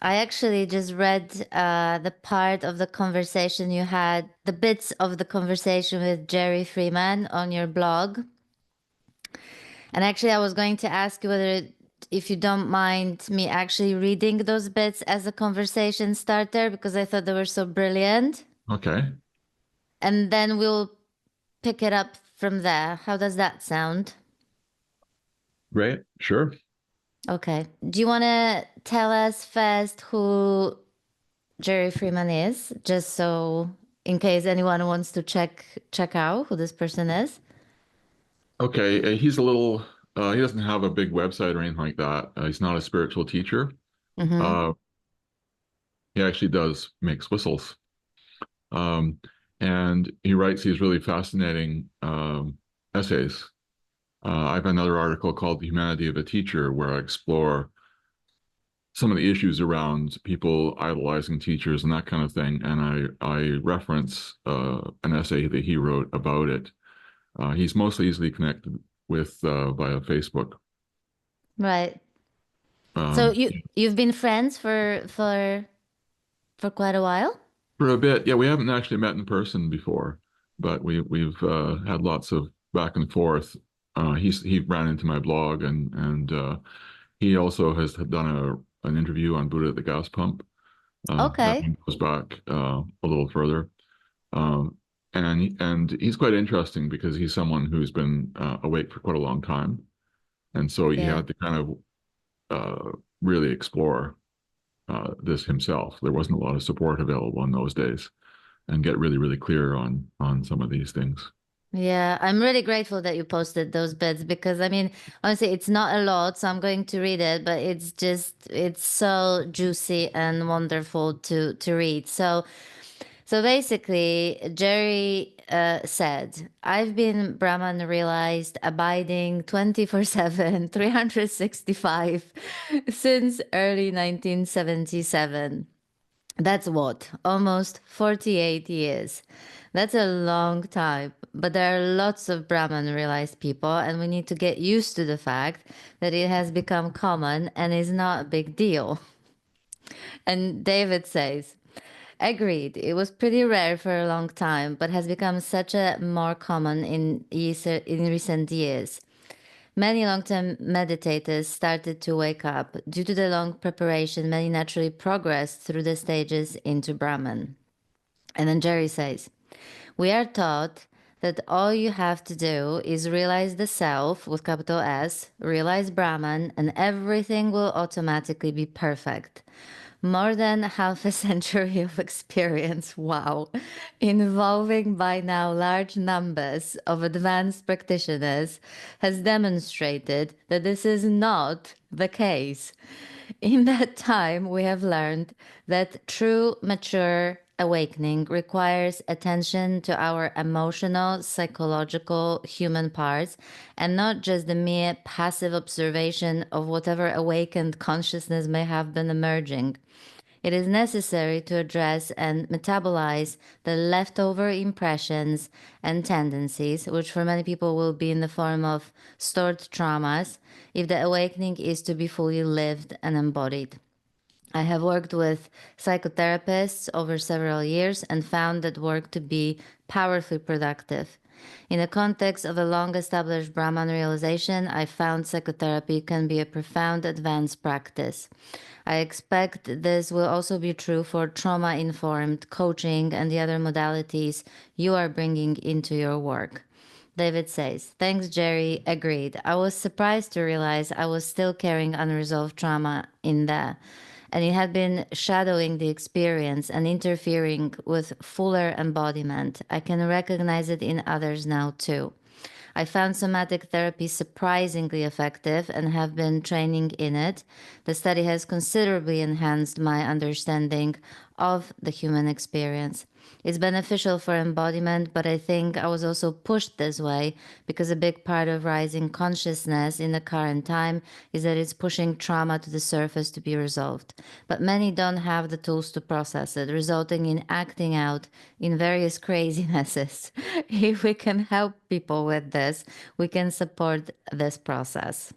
I actually just read the part of the conversation you had, the bits of the conversation with Jerry Freeman on your blog. And actually, I was going to ask you whether, if you don't mind me actually reading those bits as a conversation starter, because I thought they were so brilliant. Okay, And then we'll pick it up from there. How does that sound? great. Sure. Okay. Do you want to tell us first who Jerry Freeman is, just so in case anyone wants to check out who this person is? Okay, he's a little, he doesn't have a big website or anything like that. He's not a spiritual teacher. Mm-hmm. Uh, he actually does makes whistles. Um, and he writes these really fascinating essays. I have another article called The Humanity of a Teacher, where I explore some of the issues around people idolizing teachers and that kind of thing. And I reference an essay that he wrote about it. He's mostly easily connected with via Facebook. Right. So Um, you've been friends for quite a while? for a bit, yeah, we haven't actually met in person before, but we've had lots of back and forth. He ran into my blog, and he also has done an interview on Buddha at the gas pump. That Okay. one goes back a little further. Um, and he's quite interesting because he's someone who's been awake for quite a long time, and so he Yeah. had to kind of really explore this himself. There wasn't a lot of support available in those days, and get really, really clear on some of these things. Yeah, I'm really grateful that you posted those bits because I mean, honestly, it's not a lot, so I'm going to read it, but it's so juicy and wonderful to read. So basically, Jerry said, I've been Brahman realized, abiding 24/7, 365 since early 1977. That's what, almost 48 years. That's a long time, but there are lots of Brahman realized people, and we need to get used to the fact that it has become common and is not a big deal. And David says, agreed, it was pretty rare for a long time, but has become such a more common in recent years. Many long-term meditators started to wake up. Due to the long preparation, many naturally progressed through the stages into Brahman. And then Jerry says, we are taught that all you have to do is realize the self with capital S, realize Brahman, and everything will automatically be perfect. More than half a century of experience, wow, involving by now large numbers of advanced practitioners, has demonstrated that this is not the case. In that time, we have learned that true, mature awakening requires attention to our emotional, psychological, human parts, and not just the mere passive observation of whatever awakened consciousness may have been emerging. It is necessary to address and metabolize the leftover impressions and tendencies, which for many people will be in the form of stored traumas, if the awakening is to be fully lived and embodied. I have worked with psychotherapists over several years and found that work to be powerfully productive. In the context of a long established Brahman realization, I found psychotherapy can be a profound advanced practice. I expect this will also be true for trauma informed coaching and the other modalities you are bringing into your work. David says, thanks, Jerry. Agreed. I was surprised to realize I was still carrying unresolved trauma in there, and it had been shadowing the experience and interfering with fuller embodiment. I can recognize it in others now, too. I found somatic therapy surprisingly effective and have been training in it. The study has considerably enhanced my understanding of the human experience. It's beneficial for embodiment, but I think I was also pushed this way because a big part of rising consciousness in the current time is that it's pushing trauma to the surface to be resolved. But many don't have the tools to process it, resulting in acting out in various crazinesses. If we can help people with this, we can support this process.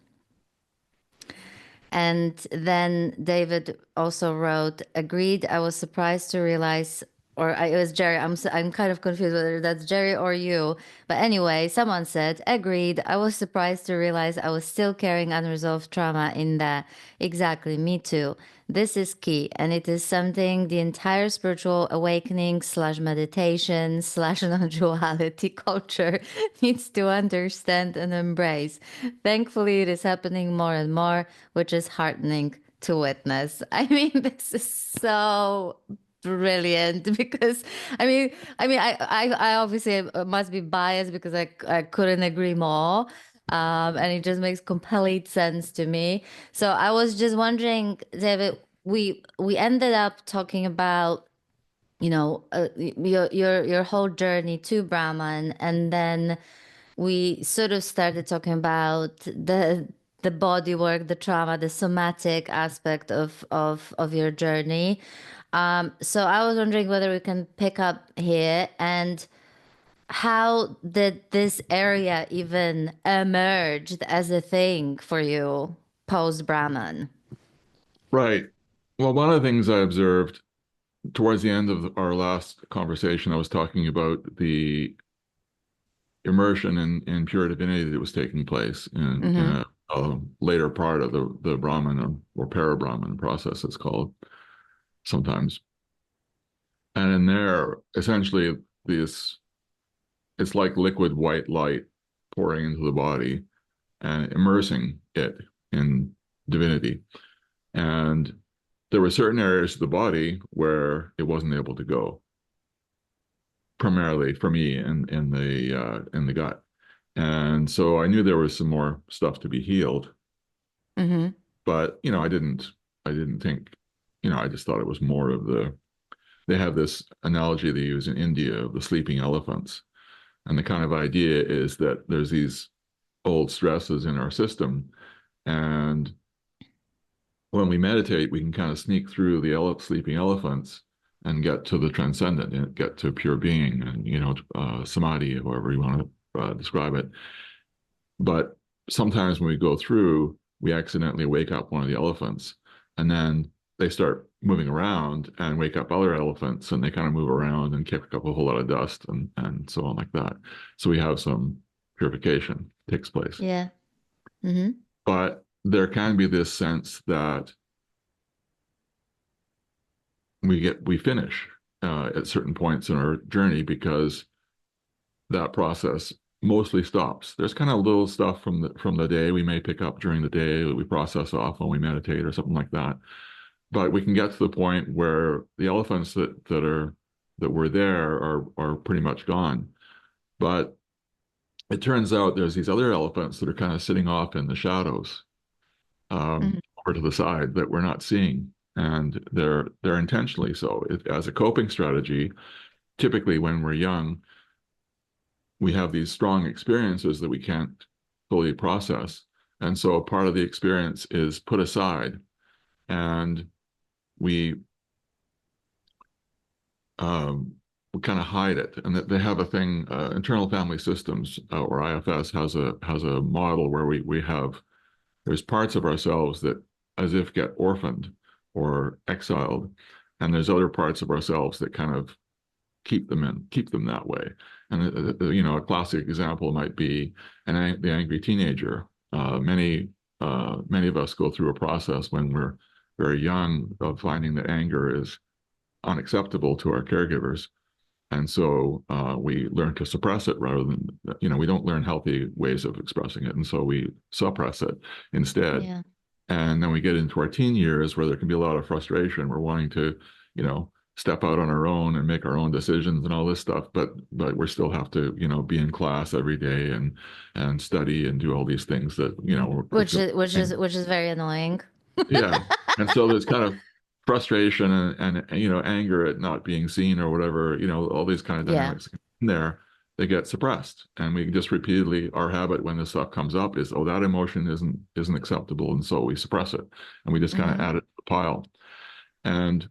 And then David also wrote, agreed. I was surprised to realize, it was Jerry. I'm kind of confused whether that's Jerry or you. But anyway, someone said, agreed. I was surprised to realize I was still carrying unresolved trauma in there. Exactly, me too. This is key, and it is something the entire spiritual awakening slash meditation slash non-duality culture needs to understand and embrace. Thankfully, it is happening more and more, which is heartening to witness. I mean, this is so brilliant because I obviously must be biased because I couldn't agree more. And it just makes complete sense to me. So I was just wondering, David, we ended up talking about, your whole journey to Brahman, and then we sort of started talking about the body work, the trauma, the somatic aspect of your journey. So I was wondering whether we can pick up here, and how did this area even emerge as a thing for you post Brahman? Right. Well, one of the things I observed towards the end of our last conversation, I was talking about the immersion in pure divinity that was taking place in Mm-hmm. a later part of the Brahman or para-Brahman process, it's called sometimes. And in there, essentially, this it's like liquid white light pouring into the body and immersing it in divinity. And there were certain areas of the body where it wasn't able to go, primarily for me in the gut. And so I knew there was some more stuff to be healed, Mm-hmm. but I didn't think, I just thought it was more of they have this analogy they use in India of the sleeping elephants. And the kind of idea is that there's these old stresses in our system. And when we meditate, we can kind of sneak through the sleeping elephants and get to the transcendent and get to pure being and, samadhi, however you want to describe it. But sometimes when we go through, we accidentally wake up one of the elephants, and then they start moving around and wake up other elephants, and they kind of move around and kick up a whole lot of dust and so on like that. So we have some purification takes place. Yeah. Mm-hmm. But there can be this sense that we finish at certain points in our journey because that process mostly stops. There's kind of little stuff from the day we may pick up during the day that we process off when we meditate or something like that. But we can get to the point where the elephants that were there are pretty much gone. But it turns out there's these other elephants that are kind of sitting off in the shadows, Mm-hmm. over to the side that we're not seeing. And they're intentionally so. As a coping strategy, typically when we're young, we have these strong experiences that we can't fully process. And so part of the experience is put aside, and we um, we kind of hide it. And that they have a thing, internal family systems, or IFS has a model where we have there's parts of ourselves that as if get orphaned or exiled, and there's other parts of ourselves that kind of keep them that way. And a classic example might be the angry teenager. Many of us go through a process when we're very young of finding that anger is unacceptable to our caregivers, and so we learn to suppress it rather than, we don't learn healthy ways of expressing it, and so we suppress it instead. Yeah. And then we get into our teen years where there can be a lot of frustration. We're wanting to, step out on our own and make our own decisions and all this stuff, but we still have to, be in class every day and study and do all these things that, we Which feel. is very annoying. Yeah. And so there's kind of frustration and anger at not being seen or whatever, all these kind of Yeah. dynamics in there, they get suppressed. And we just repeatedly, our habit when this stuff comes up is, oh, that emotion isn't acceptable. And so we suppress it and we just kind of Mm-hmm. add it to the pile. And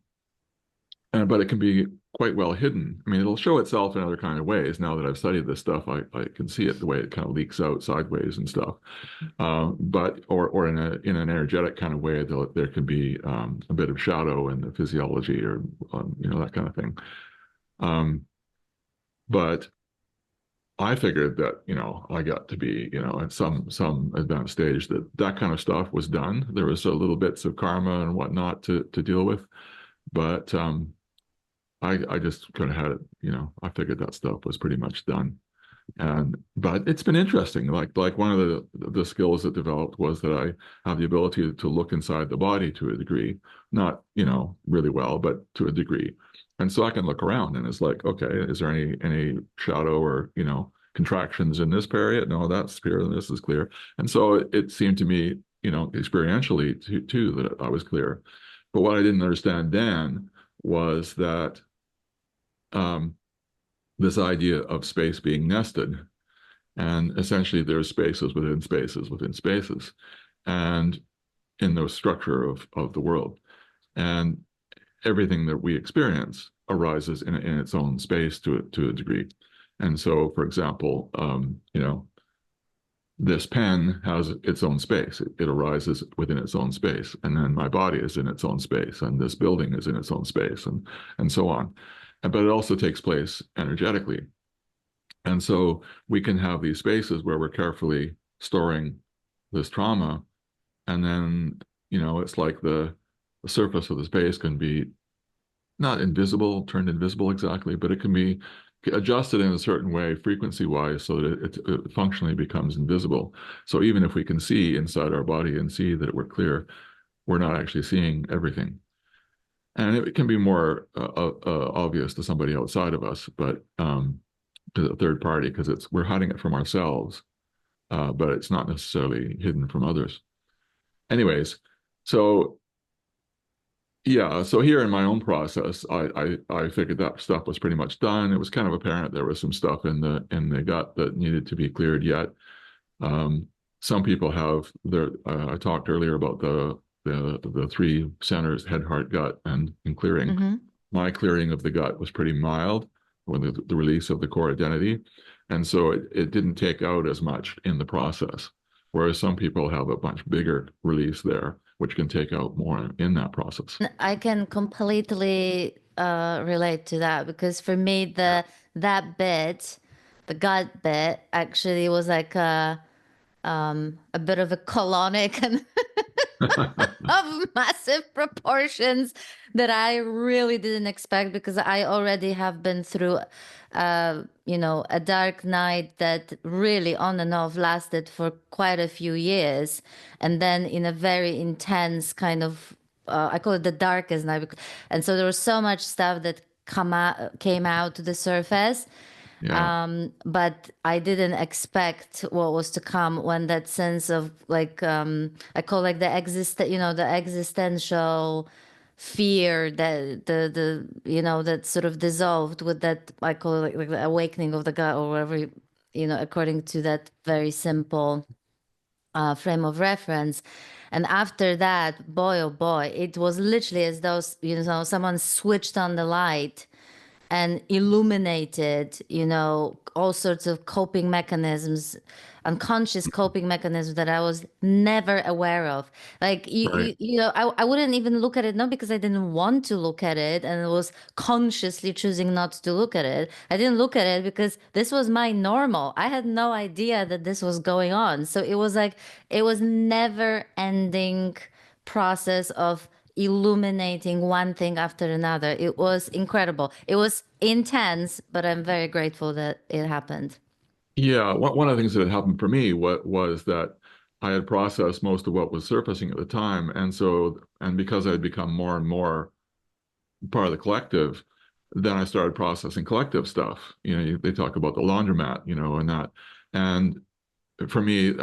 but it can be quite well hidden. I mean, it'll show itself in other kind of ways. Now that I've studied this stuff, I can see it the way it kind of leaks out sideways and stuff. But or in an energetic kind of way, there could be a bit of shadow in the physiology or that kind of thing. Um, but I figured that I got to be at some advanced stage that kind of stuff was done. There was a little bits of karma and whatnot to deal with, but I just kind of had it. I figured that stuff was pretty much done. But it's been interesting. Like one of the skills that developed was that I have the ability to look inside the body to a degree, not really well, but to a degree. And so I can look around and it's like, okay, is there any shadow or contractions in this area? No, that's clear, and this is clear. And so it seemed to me, experientially too, that I was clear. But what I didn't understand then was that um, this idea of space being nested. And essentially, there's spaces within spaces within spaces, and in the structure of the world. And everything that we experience arises in its own space to a degree. And so, for example, this pen has its own space. It arises within its own space. And then my body is in its own space, and this building is in its own space, and so on. But it also takes place energetically. And so we can have these spaces where we're carefully storing this trauma. And then, it's like the surface of the space can be not invisible, turned invisible exactly, but it can be adjusted in a certain way, frequency wise, so that it functionally becomes invisible. So even if we can see inside our body and see that we're clear, we're not actually seeing everything. And it can be more obvious to somebody outside of us, but to the third party, because we're hiding it from ourselves, but it's not necessarily hidden from others. Anyways, so yeah, so here in my own process, I figured that stuff was pretty much done. It was kind of apparent there was some stuff in the gut that needed to be cleared yet. Some people have their. I talked earlier about the three centers: head, heart, gut, and clearing. Mm-hmm. My clearing of the gut was pretty mild, with the release of the core identity, and so it didn't take out as much in the process. Whereas some people have a much bigger release there, which can take out more in that process. I can completely relate to that because for me that bit, the gut bit, actually was like a bit of a colonic and of massive proportions that I really didn't expect because I already have been through, a dark night that really on and off lasted for quite a few years. And then in a very intense kind of, I call it the darkest night. And so there was so much stuff that came out to the surface. Yeah, But I didn't expect what was to come when that sense of like I call like the existential fear that that sort of dissolved with that I call it like the awakening of the gut or whatever according to that very simple frame of reference. And after that, boy oh boy, it was literally as though someone switched on the light and illuminated, all sorts of coping mechanisms, unconscious coping mechanisms that I was never aware of. Like right. I wouldn't even look at it, not because I didn't want to look at it and I was consciously choosing not to look at it. I didn't look at it because this was my normal. I had no idea that this was going on. So it was like it was never ending process of illuminating one thing after another. It was incredible. It was intense, but I'm very grateful that it happened. Yeah, one of the things that had happened for me was that I had processed most of what was surfacing at the time, and because I had become more and more part of the collective, then I started processing collective stuff. They talk about the laundromat, and that, and for me,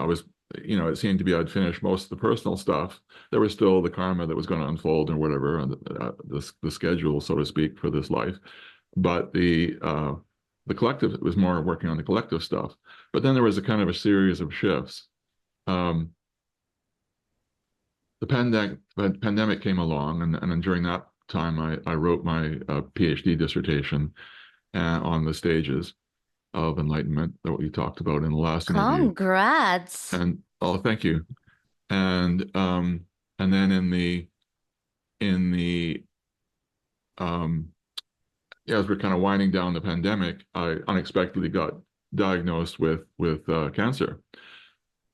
it seemed to be I'd finished most of the personal stuff. There was still the karma that was going to unfold or whatever, and the schedule, so to speak, for this life. But the collective, it was more working on the collective stuff. But then there was a kind of a series of shifts. Um, the pandemic came along, and then during that time I wrote my PhD dissertation on the stages of enlightenment that we talked about in the last interview. Congrats. And oh, thank you. And then in the um, yeah, as we're kind of winding down the pandemic, I unexpectedly got diagnosed with cancer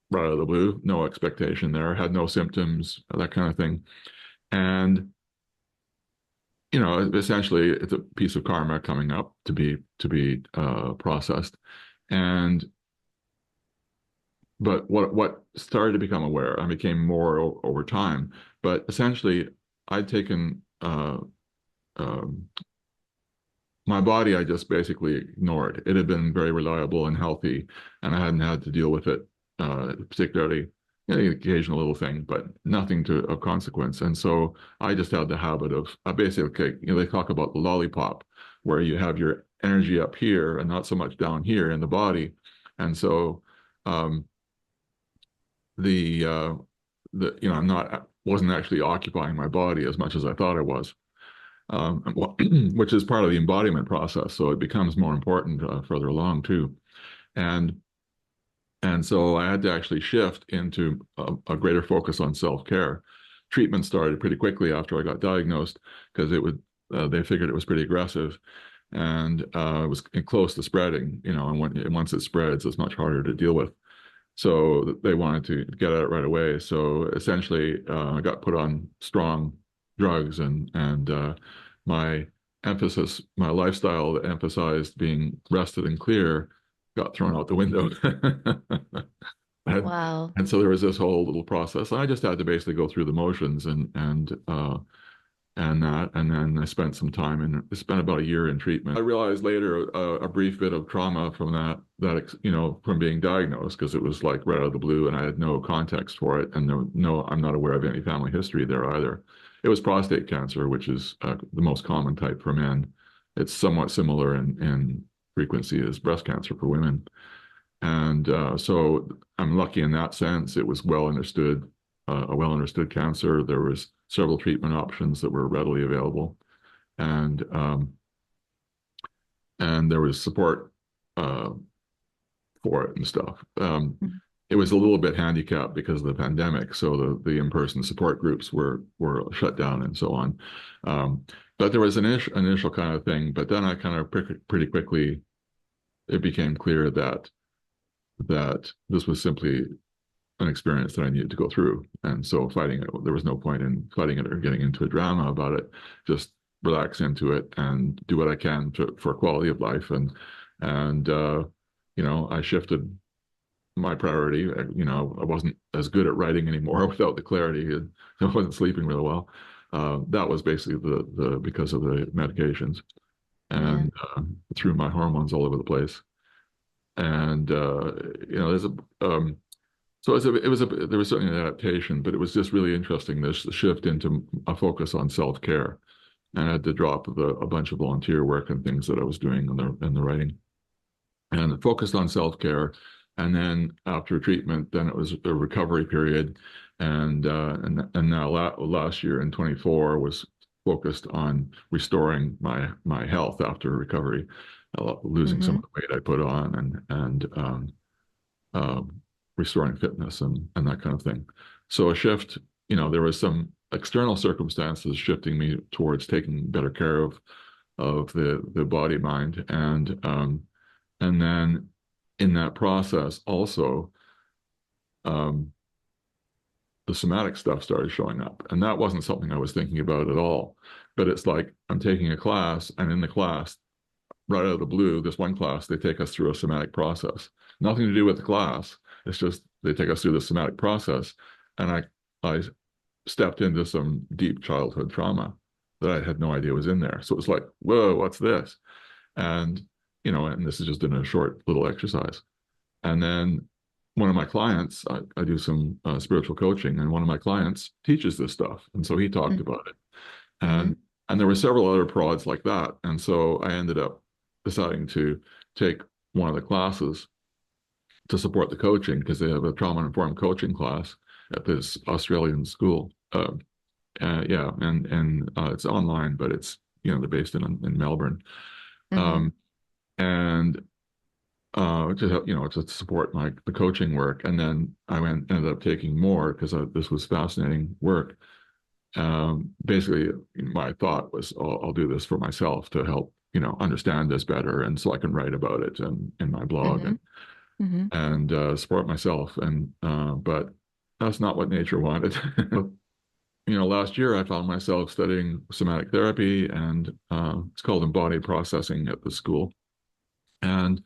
right out of the blue. No expectation there. Had no symptoms, that kind of thing. And essentially, it's a piece of karma coming up to be processed. And but what started to become aware, I became more over time. But essentially, I'd taken my body, I just basically ignored. It had been very reliable and healthy, and I hadn't had to deal with it particularly. The occasional little thing, but nothing of consequence. And so I just had the habit of basically, they talk about the lollipop, where you have your energy up here and not so much down here in the body. And so um, the I'm not wasn't actually occupying my body as much as I thought I was, which is part of the embodiment process. So it becomes more important further along too. And and so I had to actually shift into a greater focus on self-care. Treatment started pretty quickly after I got diagnosed because they figured it was pretty aggressive, and it was close to spreading, and once it spreads, it's much harder to deal with. So they wanted to get at it right away. So essentially, I got put on strong drugs, and my my lifestyle that emphasized being rested and clear, got thrown out the window. And, Wow. and so there was this whole little process. I just had to basically go through the motions and then I spent some time spent about a year in treatment. I realized later a brief bit of trauma from from being diagnosed, because it was like right out of the blue and I had no context for it, and no, I'm not aware of any family history there either. It was prostate cancer, which is the most common type for men. It's somewhat similar in frequency as breast cancer for women. And so I'm lucky in that sense. It was well understood, a well understood cancer. There was several treatment options that were readily available, and there was support uh, for it and stuff. It was a little bit handicapped because of the pandemic, so the in-person support groups were shut down and so on. But there was an initial kind of thing. But then I kind of pretty quickly, it became clear that this was simply an experience that I needed to go through. And so fighting it, there was no point in fighting it or getting into a drama about it. Just relax into it and do what I can for quality of life. And I shifted my priority. I wasn't as good at writing anymore without the clarity. I wasn't sleeping really well. That was basically the because of the medications, Yeah. and threw my hormones all over the place. And there's a so there was certainly an adaptation, but it was just really interesting, this shift into a focus on self-care. And I had to drop a bunch of volunteer work and things that I was doing in the writing, and focused on self-care. And then after treatment, then it was a recovery period, and now last year in 24 was focused on restoring my health after recovery, losing some Mm-hmm. of the weight I put on, um, restoring fitness and that kind of thing. So a shift, there was some external circumstances shifting me towards taking better care of the body mind, and then in that process also um, the somatic stuff started showing up, and that wasn't something I was thinking about at all. But it's like I'm taking a class, and in the class, right out of the blue, this one class, they take us through a somatic process. Nothing to do with the class. It's just they take us through the somatic process. And I stepped into some deep childhood trauma that I had no idea was in there. So it was like, whoa, what's this? And, and this is just in a short little exercise. And then one of my clients, I do some spiritual coaching, and one of my clients teaches this stuff. And so he talked about it. Mm-hmm. And there were several other prods like that. And so I ended up deciding to take one of the classes to support the coaching, because they have a trauma-informed coaching class at this Australian school. Yeah, and it's online, but it's they're based in Melbourne, Mm-hmm. um, and to support the coaching work. And then I ended up taking more because this was fascinating work. Basically, my thought was, I'll do this for myself to help understand this better, and so I can write about it and in my blog Mm-hmm. Mm-hmm. and support myself. And but that's not what nature wanted. Last year I found myself studying somatic therapy, and it's called embodied processing at the school, and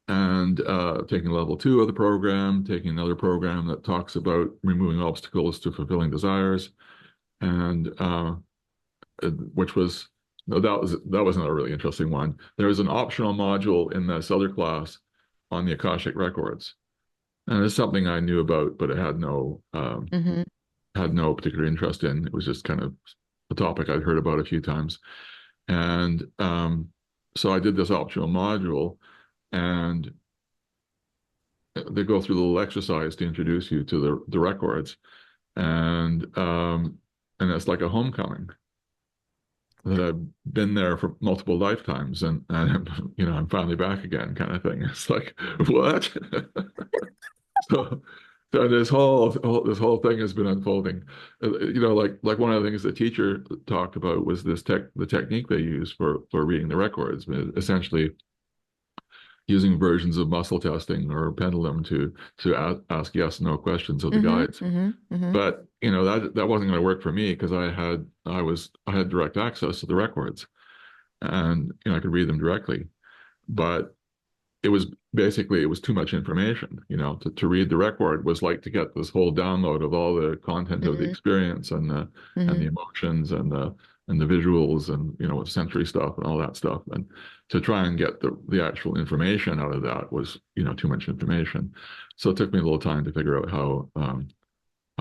taking level 2 of the program, taking another program that talks about removing obstacles to fulfilling desires, and which was no, that was another really interesting one. There was an optional module in this other class on the Akashic records, and it's something I knew about, but it Mm-hmm. had no particular interest in. It was just kind of a topic I'd heard about a few times, and so I did this optional module, and they go through the little exercise to introduce you to the records, and it's like a homecoming that I've been there for multiple lifetimes, and I'm finally back again, kind of thing. It's like what? so so this whole thing has been unfolding. Like one of the things the teacher talked about was the technique they use for reading the records, essentially using versions of muscle testing or pendulum to ask yes and no questions of the Mm-hmm. guides. Mm-hmm. Mm-hmm. But that wasn't going to work for me because I had direct access to the records, and I could read them directly. But it was too much information. To read the record was like to get this whole download of all the content of the Mm-hmm. experience, and the emotions, and the visuals, and sensory stuff and all that stuff. And to try and get the actual information out of that was too much information. So it took me a little time to figure out how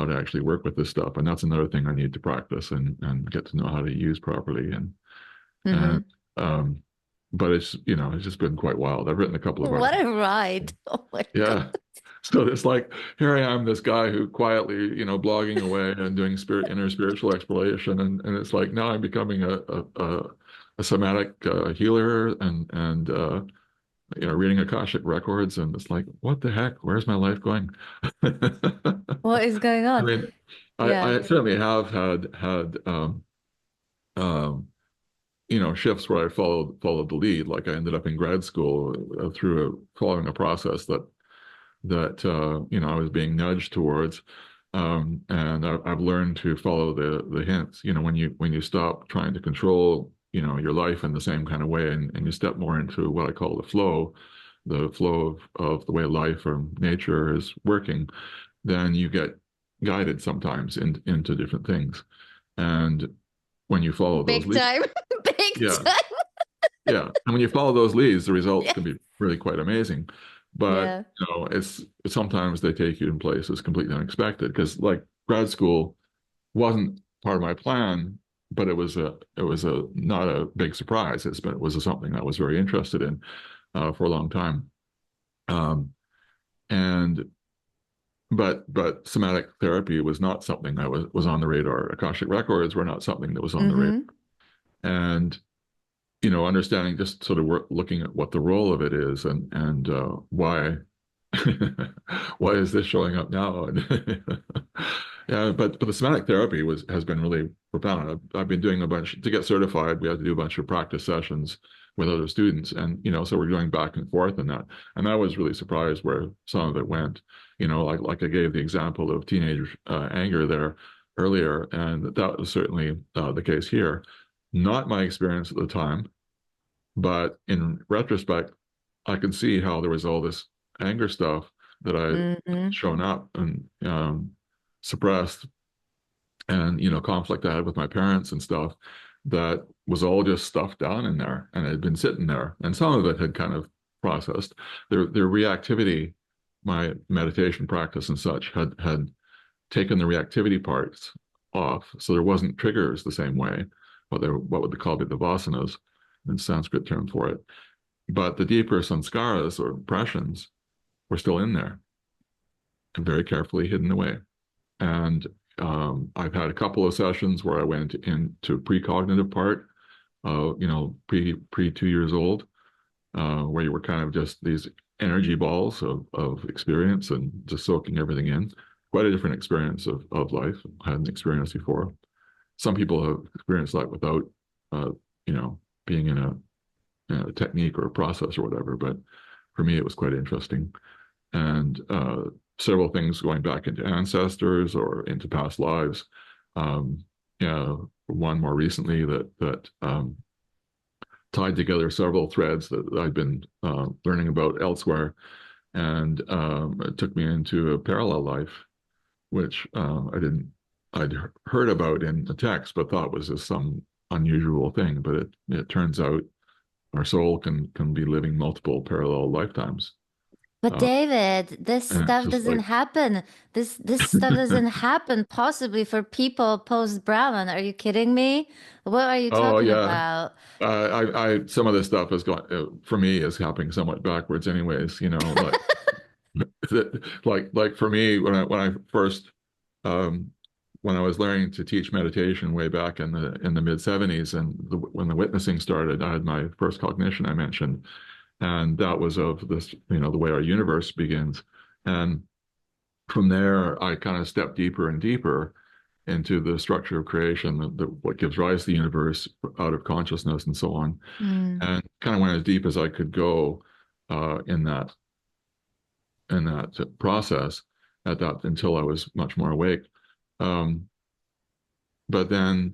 to actually work with this stuff. And that's another thing I need to practice and get to know how to use properly. And Mm-hmm. um, but it's just been quite wild. I've written a couple of What articles. a ride. Oh my God. Yeah. So it's like here I am, this guy who quietly, blogging away and doing inner spiritual exploration, and it's like now I'm becoming a somatic healer, and reading Akashic records, and it's like, what the heck? Where's my life going? What is going I on? mean, Yeah. I certainly have had um, shifts where I followed the lead. Like I ended up in grad school through following a process that I was being nudged towards, and I've learned to follow the hints. When you stop trying to control your life in the same kind of way, and you step more into what I call the flow of the way life or nature is working, then you get guided sometimes into different things. And when you follow those Big leads, time. Big yeah, time. yeah. And when you follow those leads, the results Yeah. can be really quite amazing. But, Yeah. it's sometimes they take you in places completely unexpected because like grad school wasn't part of my plan, but it was a not a big surprise. It was something I was very interested in for a long time. Um, and but somatic therapy was not something that was on the radar. Akashic records were not something that was on the radar. Mm-hmm. And understanding, just sort of looking at what the role of it is, and why why is this showing up now? Yeah, but the somatic therapy has been really profound. I've been doing a bunch to get certified. We had to do a bunch of practice sessions with other students, and so we're going back and forth in that. And I was really surprised where some of it went. Like I gave the example of teenage anger there earlier, and that was certainly the case here. Not my experience at the time, but in retrospect, I can see how there was all this anger stuff that I Mm-hmm. shown up and suppressed, and conflict I had with my parents and stuff that was all just stuffed down in there, and it had been sitting there, and some of it had kind of processed. Their reactivity, my meditation practice and such had taken the reactivity parts off, so there wasn't triggers the same way. What would they call it? The vasanas, in Sanskrit term for it. But the deeper sanskaras or impressions were still in there and very carefully hidden away. And I've had a couple of sessions where I went into precognitive part, pre 2 years old, where you were kind of just these energy balls of experience and just soaking everything in. Quite a different experience of life. I hadn't experienced before. Some people have experienced that without, uh, being in a technique or a process or whatever. But for me, it was quite interesting. And several things going back into ancestors or into past lives. Um, one more recently that tied together several threads that I'd been learning about elsewhere, and it took me into a parallel life, which I'd heard about in the text, but thought was just some unusual thing. But it turns out our soul can be living multiple parallel lifetimes. But Uh, David, this and it's stuff just doesn't like, happen. This stuff doesn't happen possibly for people post-Brahman. Are you kidding me? What are you oh talking yeah, about? I some of this stuff is going for me is happening somewhat backwards, anyways. Like for me when I first um, when I was learning to teach meditation way back in the mid '70s, and when the witnessing started, I had my first cognition I mentioned, and that was of this, the way our universe begins, and from there I kind of stepped deeper and deeper into the structure of creation, what gives rise to the universe out of consciousness and so on, Mm. and kind of went as deep as I could go in that process at that until I was much more awake. Um, but then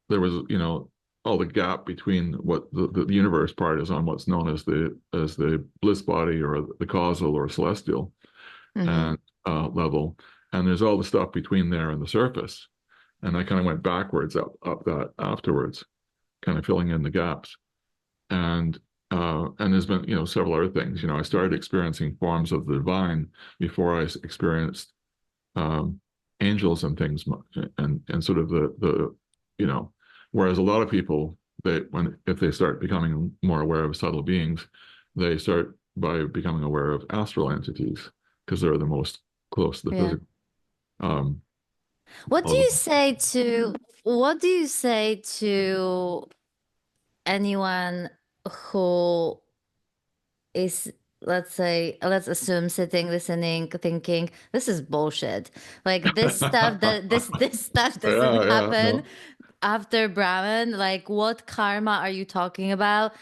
there was, all the gap between what the universe part is on what's known as the bliss body or the causal or celestial Hmm. and level, and there's all the stuff between there and the surface. And I kind of went backwards up that afterwards, kind of filling in the gaps. And there's been, several other things. I started experiencing forms of the divine before I experienced um, angels and things, and sort of you know, whereas a lot of people, if they start becoming more aware of subtle beings, they start by becoming aware of astral entities because they're the most close to the Yeah. physical. Um, What do all the, you say to what do you say to anyone who is, let's say, let's assume sitting, listening, thinking, this is bullshit. Like this stuff doesn't yeah, yeah, happen no. after Brahman. Like, what karma are you talking about?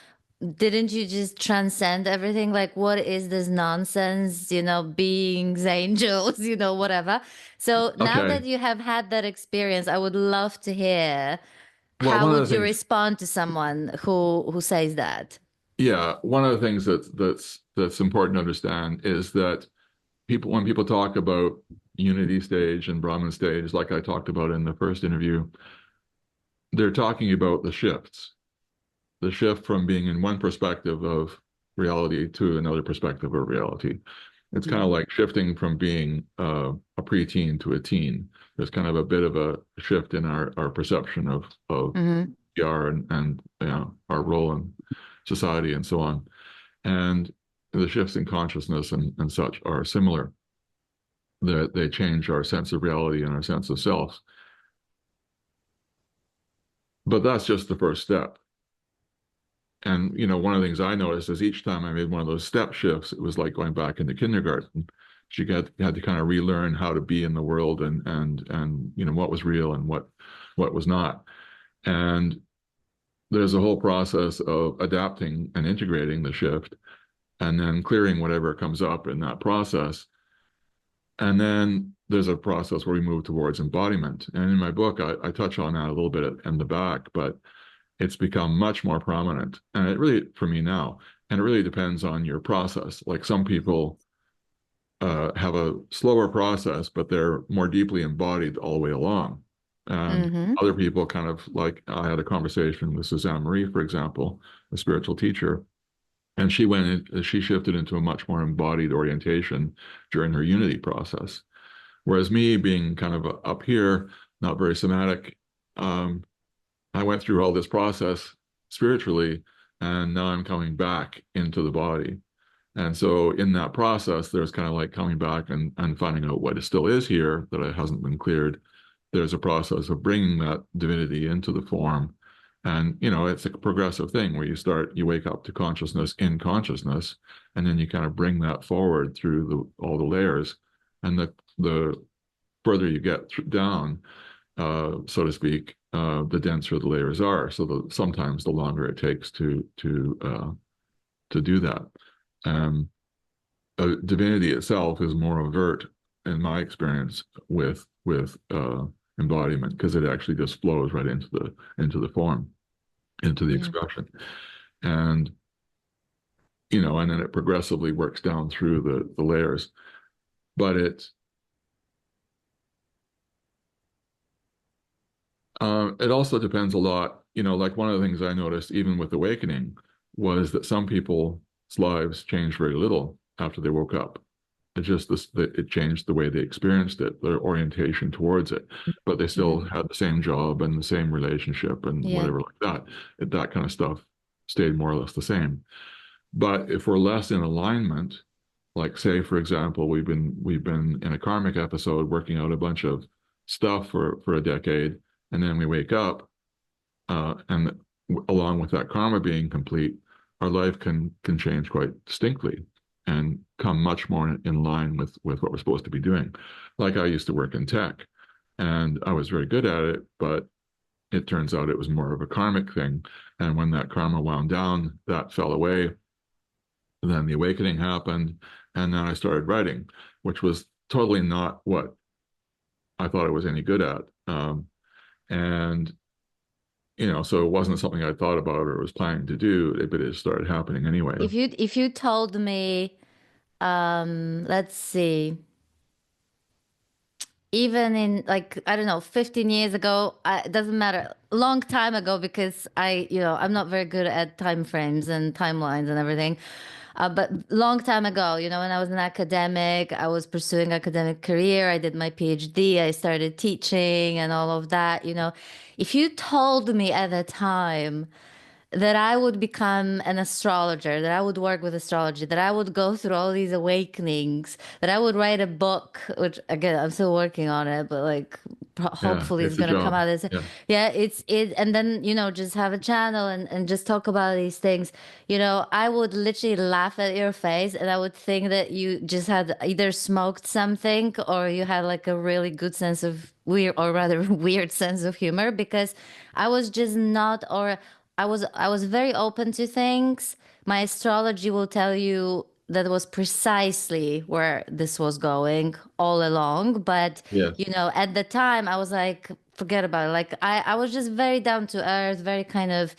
Didn't you just transcend everything? Like, what is this nonsense? Beings, angels, whatever. So now Okay. that you have had that experience, I would love to hear Well, how one of would the you things, respond to someone who says that? yeah, one of the things that's important to understand is that when people talk about unity stage and Brahman stage, like I talked about in the first interview, they're talking about the shift from being in one perspective of reality to another perspective of reality. It's kind of like shifting from being a preteen to a teen. There's kind of a bit of a shift in our perception of Mm-hmm. we are and our role in society and so on. And the shifts in consciousness and such are similar. That they change our sense of reality and our sense of self. But that's just the first step. And one of the things I noticed is each time I made one of those step shifts, it was like going back into kindergarten. Had to kind of relearn how to be in the world and what was real and what was not. And there's a whole process of adapting and integrating the shift and then clearing whatever comes up in that process. And then there's a process where we move towards embodiment. And in my book, I touch on that a little bit in the back, but it's become much more prominent. And it really, for me now, and it really depends on your process. Like some people have a slower process, but they're more deeply embodied all the way along. And Mm-hmm. other people kind of like I had a conversation with Suzanne Marie, for example, a spiritual teacher, and she shifted into a much more embodied orientation during her unity process. Whereas me being kind of up here, not very somatic, um, I went through all this process spiritually, and now I'm coming back into the body. And so in that process, there's kind of like coming back and finding out what it still is here that it hasn't been cleared. There's a process of bringing that divinity into the form. And, it's a progressive thing where you wake up to consciousness in consciousness, and then you kind of bring that forward through all the layers. And the further you get down, so to speak, the denser the layers are. So sometimes the longer it takes to do that. Um, Divinity itself is more overt in my experience with embodiment, because it actually just flows right into the form, into the Yeah. expression, and and then it progressively works down through the layers. But it also depends a lot. Like one of the things I noticed, even with awakening, was that some people's lives changed very little after they woke up. It's just that it changed the way they experienced it, their orientation towards it, but they still Mhm. had the same job and the same relationship and Yeah. whatever like that. That kind of stuff stayed more or less the same. But if we're less in alignment, like say, for example, we've been in a karmic episode working out a bunch of stuff for a decade, and then we wake up, and along with that karma being complete, our life can change quite distinctly and come much more in line with what we're supposed to be doing. Like I used to work in tech, and I was very good at it, but it turns out it was more of a karmic thing. And when that karma wound down, that fell away. Then the awakening happened, and then I started writing, which was totally not what I thought I was any good at. And so it wasn't something I thought about or was planning to do, but it started happening anyway. If you told me, let's see, even in like, I don't know, 15 years ago, it doesn't matter, long time ago, because I'm not very good at time frames and timelines and everything. But long time ago, when I was an academic, I was pursuing academic career. I did my PhD. I started teaching and all of that. If you told me at the time that I would become an astrologer, that I would work with astrology, that I would go through all these awakenings, that I would write a book, which again, I'm still working on it, but like Yeah, hopefully it's it's a going to come job. out as, Yeah, yeah, and then, just have a channel and just talk about these things. I would literally laugh at your face and I would think that you just had either smoked something or you had like a really good sense of weird, or rather weird sense of humor, because I was just not, or I was very open to things. My astrology will tell you that was precisely where this was going all along. But, yes, at the time I was like, forget about it. Like I was just very down to earth, very kind of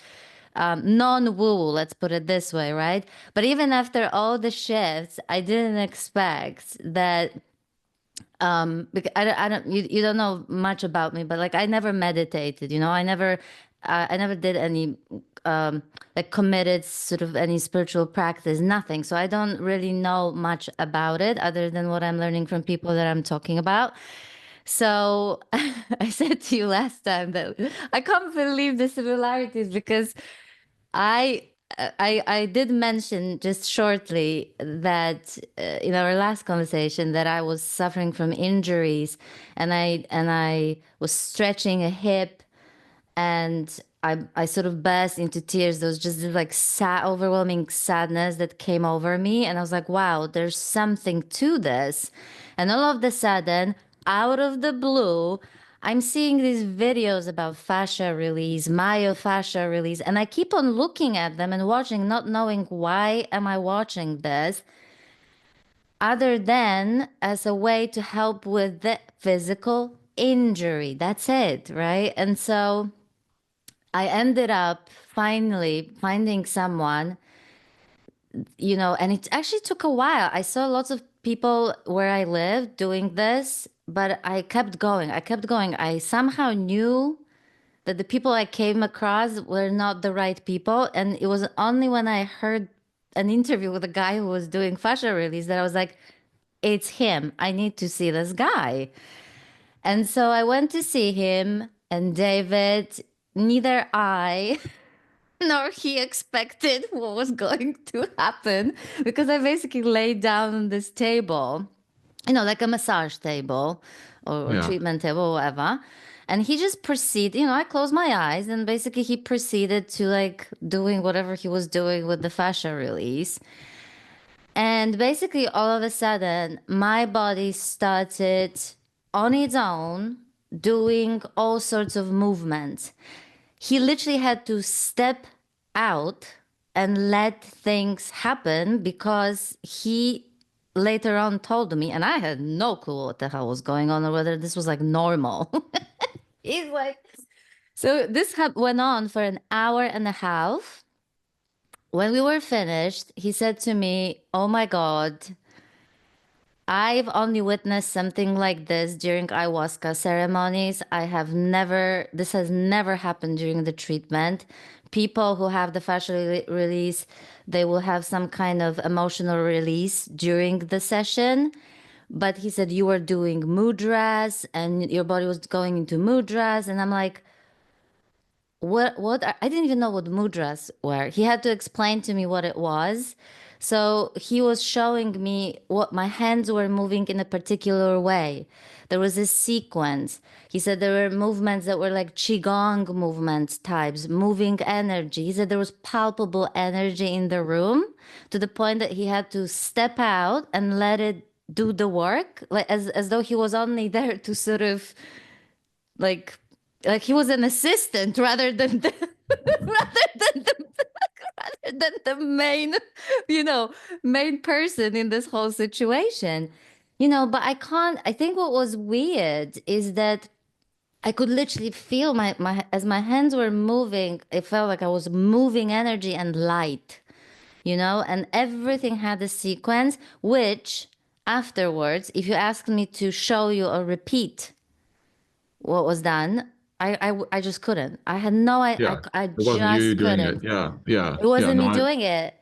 non-woo, let's put it this way, right? But even after all the shifts, I didn't expect that because you don't know much about me, but like I never meditated, I never did any um like committed sort of any spiritual practice, nothing. So I don't really know much about it other than what I'm learning from people that I'm talking about. So I said to you last time that I can't believe the similarities, because I I did mention just shortly that in our last conversation that I was suffering from injuries, and I was stretching a hip, and I sort of burst into tears. There was just this like overwhelming sadness that came over me, and I was like, "Wow, there's something to this." And all of the sudden, out of the blue, I'm seeing these videos about fascia release, myofascia release, and I keep on looking at them and watching, not knowing why am I watching this, other than as a way to help with the physical injury. That's it, right? And so I ended up finally finding someone, and it actually took a while. I saw lots of people where I live doing this, but I kept going. I kept going. I somehow knew that the people I came across were not the right people. And it was only when I heard an interview with a guy who was doing fascia release that I was like, it's him. I need to see this guy. And so I went to see him, and David, neither I nor he expected what was going to happen, because I basically laid down on this table, like a massage table or Yeah. treatment table or whatever. And he just proceeded, I closed my eyes and basically he proceeded to like doing whatever he was doing with the fascia release. And basically, all of a sudden, my body started on its own doing all sorts of movements. He literally had to step out and let things happen because he later on told me, and I had no clue what the hell was going on or whether this was like normal. He's like, so this went on for an hour and a half. When we were finished, he said to me, "Oh my God, I've only witnessed something like this during ayahuasca ceremonies. This has never happened during the treatment. People who have the fascial release, they will have some kind of emotional release during the session." But he said, "You were doing mudras and your body was going into mudras." And I'm like, I didn't even know what mudras were. He had to explain to me what it was. So he was showing me what my hands were moving in a particular way. There was a sequence. He said there were movements that were like qigong movements types, moving energy. He said there was palpable energy in the room to the point that he had to step out and let it do the work, like as though he was only there to sort of like he was an assistant rather than the rather than the main main person in this whole situation. But I think what was weird is that I could literally feel my as my hands were moving, it felt like I was moving energy and light, and everything had a sequence, which afterwards, if you asked me to show you or repeat what was done, I just couldn't. I had no, Yeah. I It wasn't you just doing it. couldn't. Yeah. Yeah. It Yeah. wasn't No, me doing it.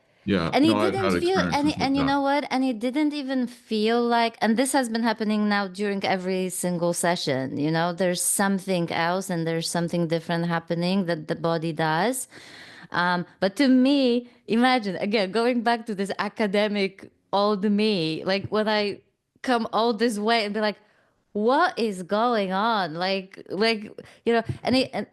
And it I've didn't had feel experiences with and you that. know what? And it didn't even feel like, and this has been happening now during every single session, there's something else and there's something different happening that the body does. But to me, imagine again, going back to this academic old me, like when I come all this way and be like, what is going on? And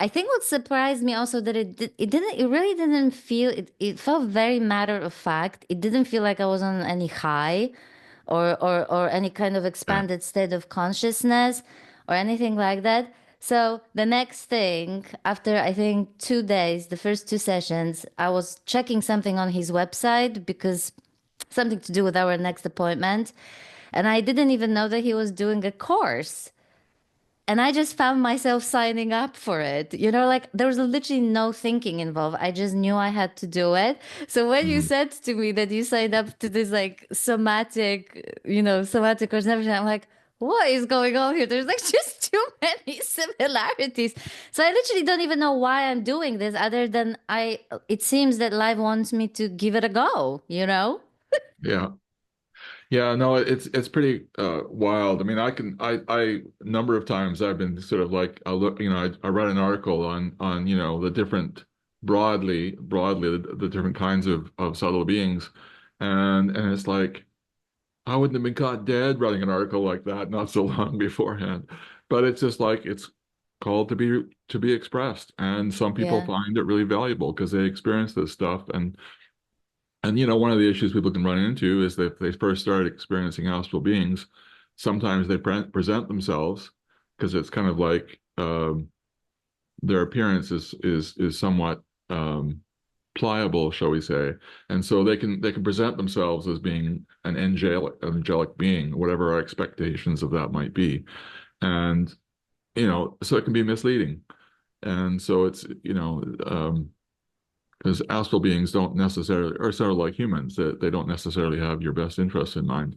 I think what surprised me also that it really didn't feel, it felt very matter of fact. It didn't feel like I was on any high or any kind of Yeah. expanded state of consciousness or anything like that. So the next thing, after I think 2 days, the first two sessions, I was checking something on his website because something to do with our next appointment. And I didn't even know that he was doing a course. And I just found myself signing up for it. Like there was literally no thinking involved. I just knew I had to do it. So when you Mhm. said to me that you signed up to this like somatic course and everything, I'm like, what is going on here? There's like just too many similarities. So I literally don't even know why I'm doing this other than it seems that life wants me to give it a go? Yeah. Yeah, no, it's pretty wild. I mean, I number of times I've been sort of like I look, I read an article on the different broadly the different kinds of subtle beings, and it's like I wouldn't have been caught dead writing an article like that not so long beforehand. But it's just like it's called to be expressed, and some people Yeah. find it really valuable because they experience this stuff and one of the issues people can run into is that if they first start experiencing astral beings, sometimes they present themselves because it's kind of like their appearance is somewhat pliable, shall we say, and so they can present themselves as being an angelic being, whatever our expectations of that might be, and so it can be misleading, and so it's because astral beings don't necessarily, are sort of like humans, that they don't necessarily have your best interests in mind.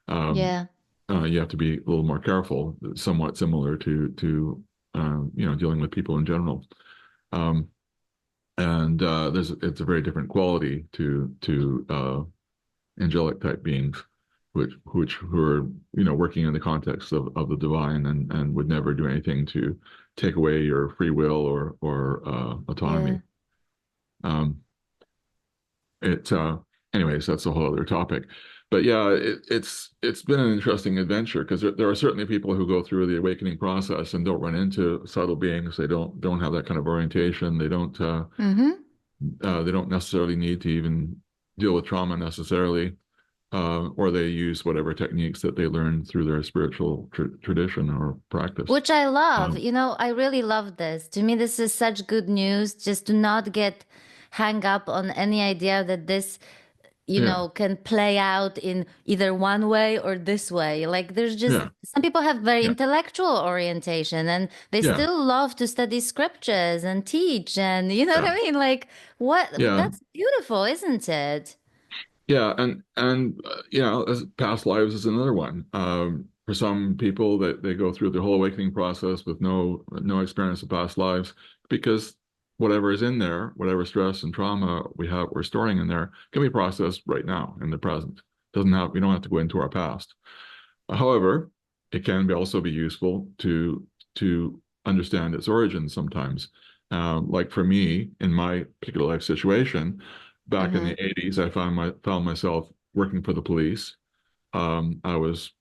Um, Yeah. you have to be a little more careful, somewhat similar to dealing with people in general. Um, and it's a very different quality to angelic type beings, who are working in the context of the divine and would never do anything to take away your free will or autonomy. Yeah. Um, it anyways, that's a whole other topic. But yeah, it's been an interesting adventure because there are certainly people who go through the awakening process and don't run into subtle beings. They don't have that kind of orientation. Mm-hmm. They don't necessarily need to even deal with trauma necessarily, or they use whatever techniques that they learn through their spiritual tradition or practice. Which I love. Um, You know, I really love this. To me, this is such good news. Just to not get hung up on any idea that this, yeah, can play out in either one way or this way. Like there's just yeah, some people have very yeah, intellectual orientation and they yeah, still love to study scriptures and teach and you know what yeah, I mean? Like what yeah. that's beautiful, isn't it? Yeah, as past lives is another one. For some people, that they go through the whole awakening process with no experience of past lives, because whatever is in there, whatever stress and trauma we're storing in there, can be processed right now in the present. Doesn't have We don't have to go into our past. However, it can also be useful to understand its origins sometimes. Like for me, in my particular life situation, back in Mm-hmm. the 80s, I found myself working for the police. I was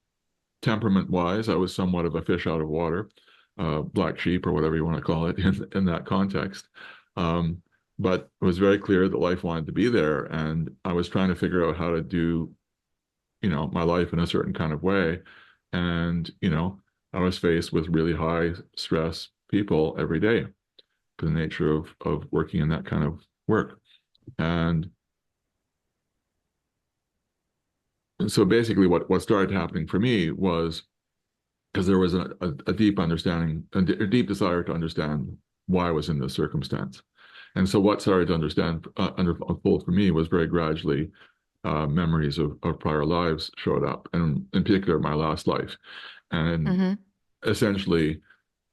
temperament-wise, I was somewhat of a fish out of water, black sheep or whatever you want to call it in that context. Um, but it was very clear that life wanted to be there, and I was trying to figure out how to do my life in a certain kind of way. And, I was faced with really high stress people every day, the nature of working in that kind of work. And so basically what started happening for me was because there was a deep understanding, a deep desire to understand why I was in this circumstance. And so what started to unfold for me was very gradually memories of prior lives showed up, and in particular my last life. And Mm-hmm. essentially,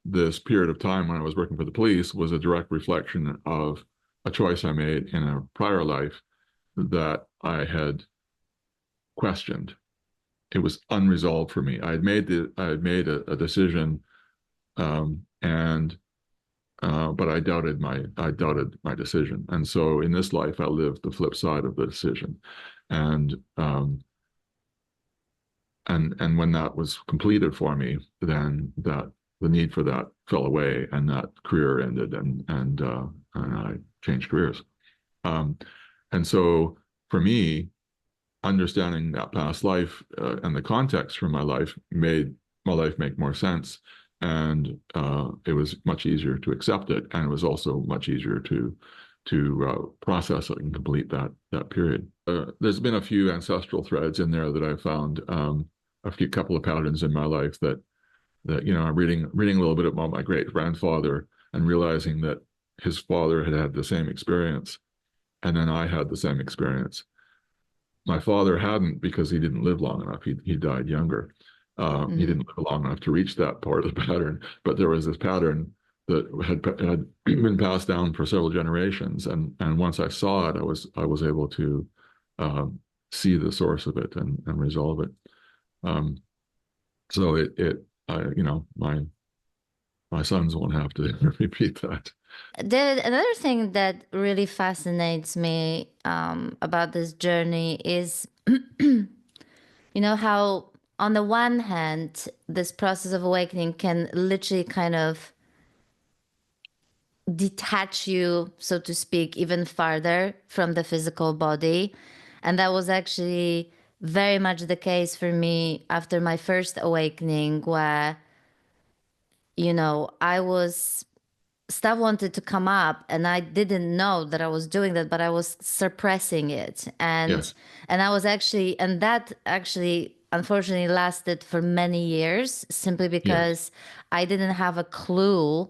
this period of time when I was working for the police was a direct reflection of a choice I made in a prior life that I had questioned. It was unresolved for me. I had made a decision, and but I doubted my decision, and so in this life I lived the flip side of the decision, and and when that was completed for me, then the need for that fell away, and that career ended, and I changed careers. Um, and so for me, understanding that past life and the context for my life made my life make more sense, and it was much easier to accept it, and it was also much easier to process it and complete that period. There's been a few ancestral threads in there that I found, a few couple of patterns in my life that I'm reading a little bit about my great grandfather and realizing that his father had had the same experience, and then I had the same experience. My father hadn't, because he didn't live long enough. He died younger. He Mm-hmm. didn't live long enough to reach that part of the pattern. But there was this pattern that had been passed down for several generations, and once I saw it, I was able to um, see the source of it and resolve it. Um, so my sons won't have to repeat that. Another thing that really fascinates me about this journey is, how on the one hand, this process of awakening can literally kind of detach you, so to speak, even farther from the physical body. And that was actually very much the case for me after my first awakening, where, I was stuff wanted to come up and I didn't know that I was doing that, but I was suppressing it. And Yes, and I was actually and that actually unfortunately lasted for many years simply yes, because I didn't have a clue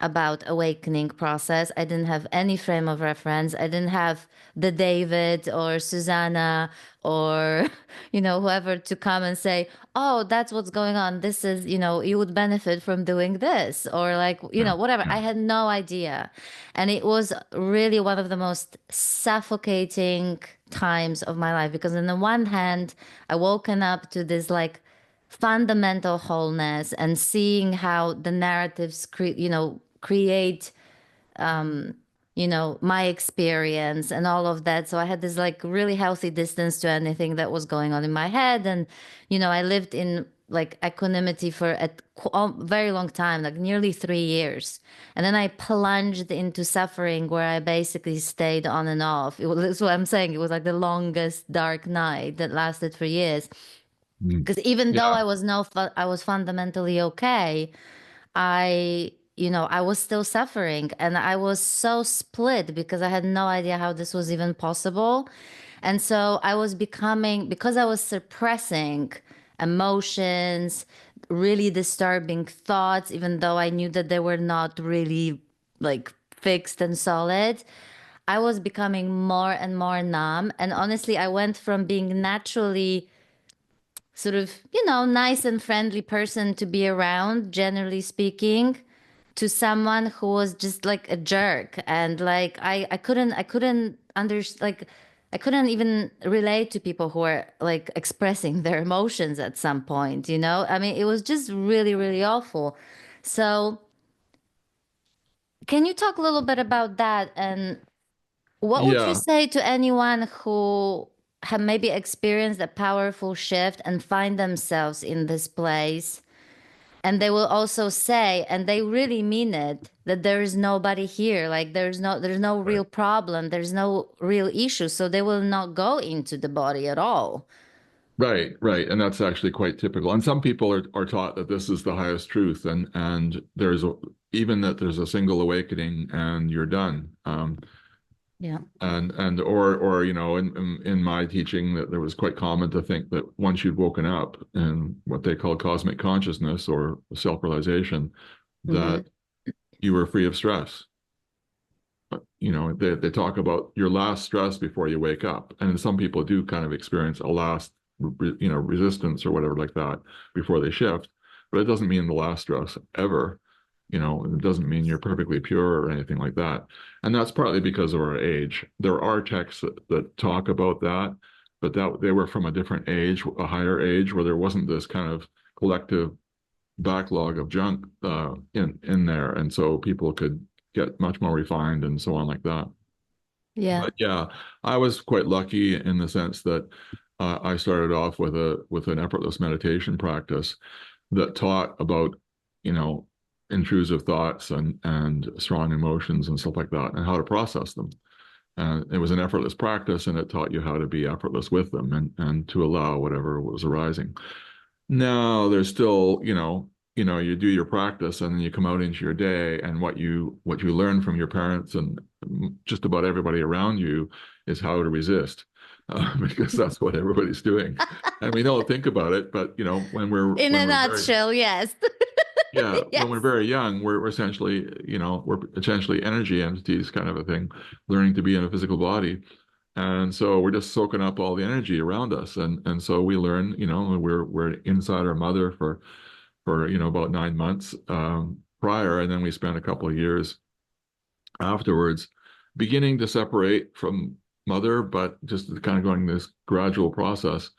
about awakening process. I didn't have any frame of reference. I didn't have the David or Susanna or whoever to come and say, "Oh, that's what's going on. This is, you would benefit from doing this," or like, yeah, whatever. yeah, I had no idea. And it was really one of the most suffocating times of my life because on the one hand, I woken up to this like fundamental wholeness and seeing how the narratives create my experience and all of that. So I had this like really healthy distance to anything that was going on in my head. And, I lived in like equanimity for a very long time, like nearly 3 years. And then I plunged into suffering where I basically stayed on and off. That's what I'm saying. It was like the longest dark night that lasted for years. Mm. Because even though Yeah. I was fundamentally okay, I was still suffering and I was so split because I had no idea how this was even possible. And so I was becoming, because I was suppressing emotions, really disturbing thoughts, even though I knew that they were not really like fixed and solid. I was becoming more and more numb. And honestly, I went from being naturally sort of, nice and friendly person to be around, generally speaking, to someone who was just like a jerk. And like I couldn't like I couldn't even relate to people who were like expressing their emotions at some point. I mean, it was just really, really awful. So can you talk a little bit about that? And what would you Yeah. say to anyone who have maybe experienced a powerful shift and find themselves in this place? And they will also say, and they really mean it, that there is nobody here. Like there's no Right. real problem. There's no real issue. So they will not go into the body at all. Right, right. And that's actually quite typical. And some people are taught that this is the highest truth and even that there's a single awakening and you're done. Yeah. And or in my teaching that there was quite common to think that once you'd woken up in what they call cosmic consciousness or self-realization, Mm-hmm. that you were free of stress. They talk about your last stress before you wake up. And some people do kind of experience a last, resistance or whatever like that before they shift. But it doesn't mean the last stress ever. It doesn't mean you're perfectly pure or anything like that. And that's partly because of our age. There are texts that talk about that, but that they were from a different age, a higher age, where there wasn't this kind of collective backlog of junk in there, and so people could get much more refined and so on like that. Yeah. But yeah, I was quite lucky in the sense that I started off with an effortless meditation practice that taught about you know intrusive thoughts and strong emotions and stuff like that and how to process them. And it was an effortless practice, and it taught you how to be effortless with them and to allow whatever was arising. No, there's still, you do your practice and then you come out into your day, and what you learn from your parents and just about everybody around you is how to resist, because that's what everybody's doing. And we don't think about it, but In when a we're very nutshell, yes. yeah, when we're Yes. very young, we're essentially energy entities kind of a thing, learning to be in a physical body. And so we're just soaking up all the energy around us. And so we learn, we're inside our mother for about 9 months prior, and then we spend a couple of years afterwards beginning to separate from mother, but just kind of going this gradual process.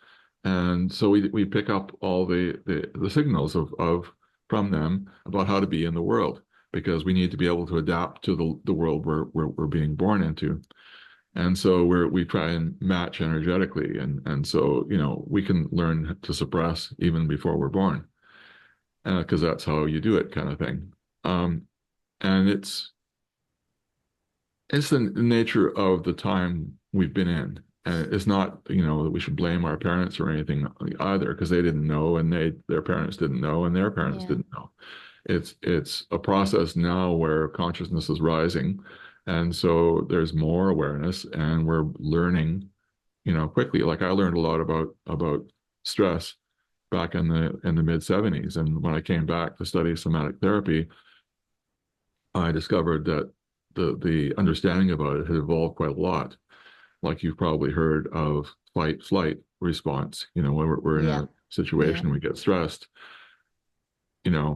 And so we pick up all the signals of from them about how to be in the world, because we need to be able to adapt to the world we're being born into. And so we try and match energetically, and so we can learn to suppress even before we're born, because that's how you do it, kind of thing. And it's the nature of the time we've been in. And it's not, that we should blame our parents or anything either, because they didn't know, and their parents didn't know, and their parents Yeah. didn't know. It's a process now where consciousness is rising, and so there's more awareness, and we're learning, quickly. Like I learned a lot about stress back in the mid '70s, and when I came back to study somatic therapy, I discovered that the understanding about it had evolved quite a lot. Like you've probably heard of fight flight response. When we're in Yeah. a Yeah. situation we get stressed.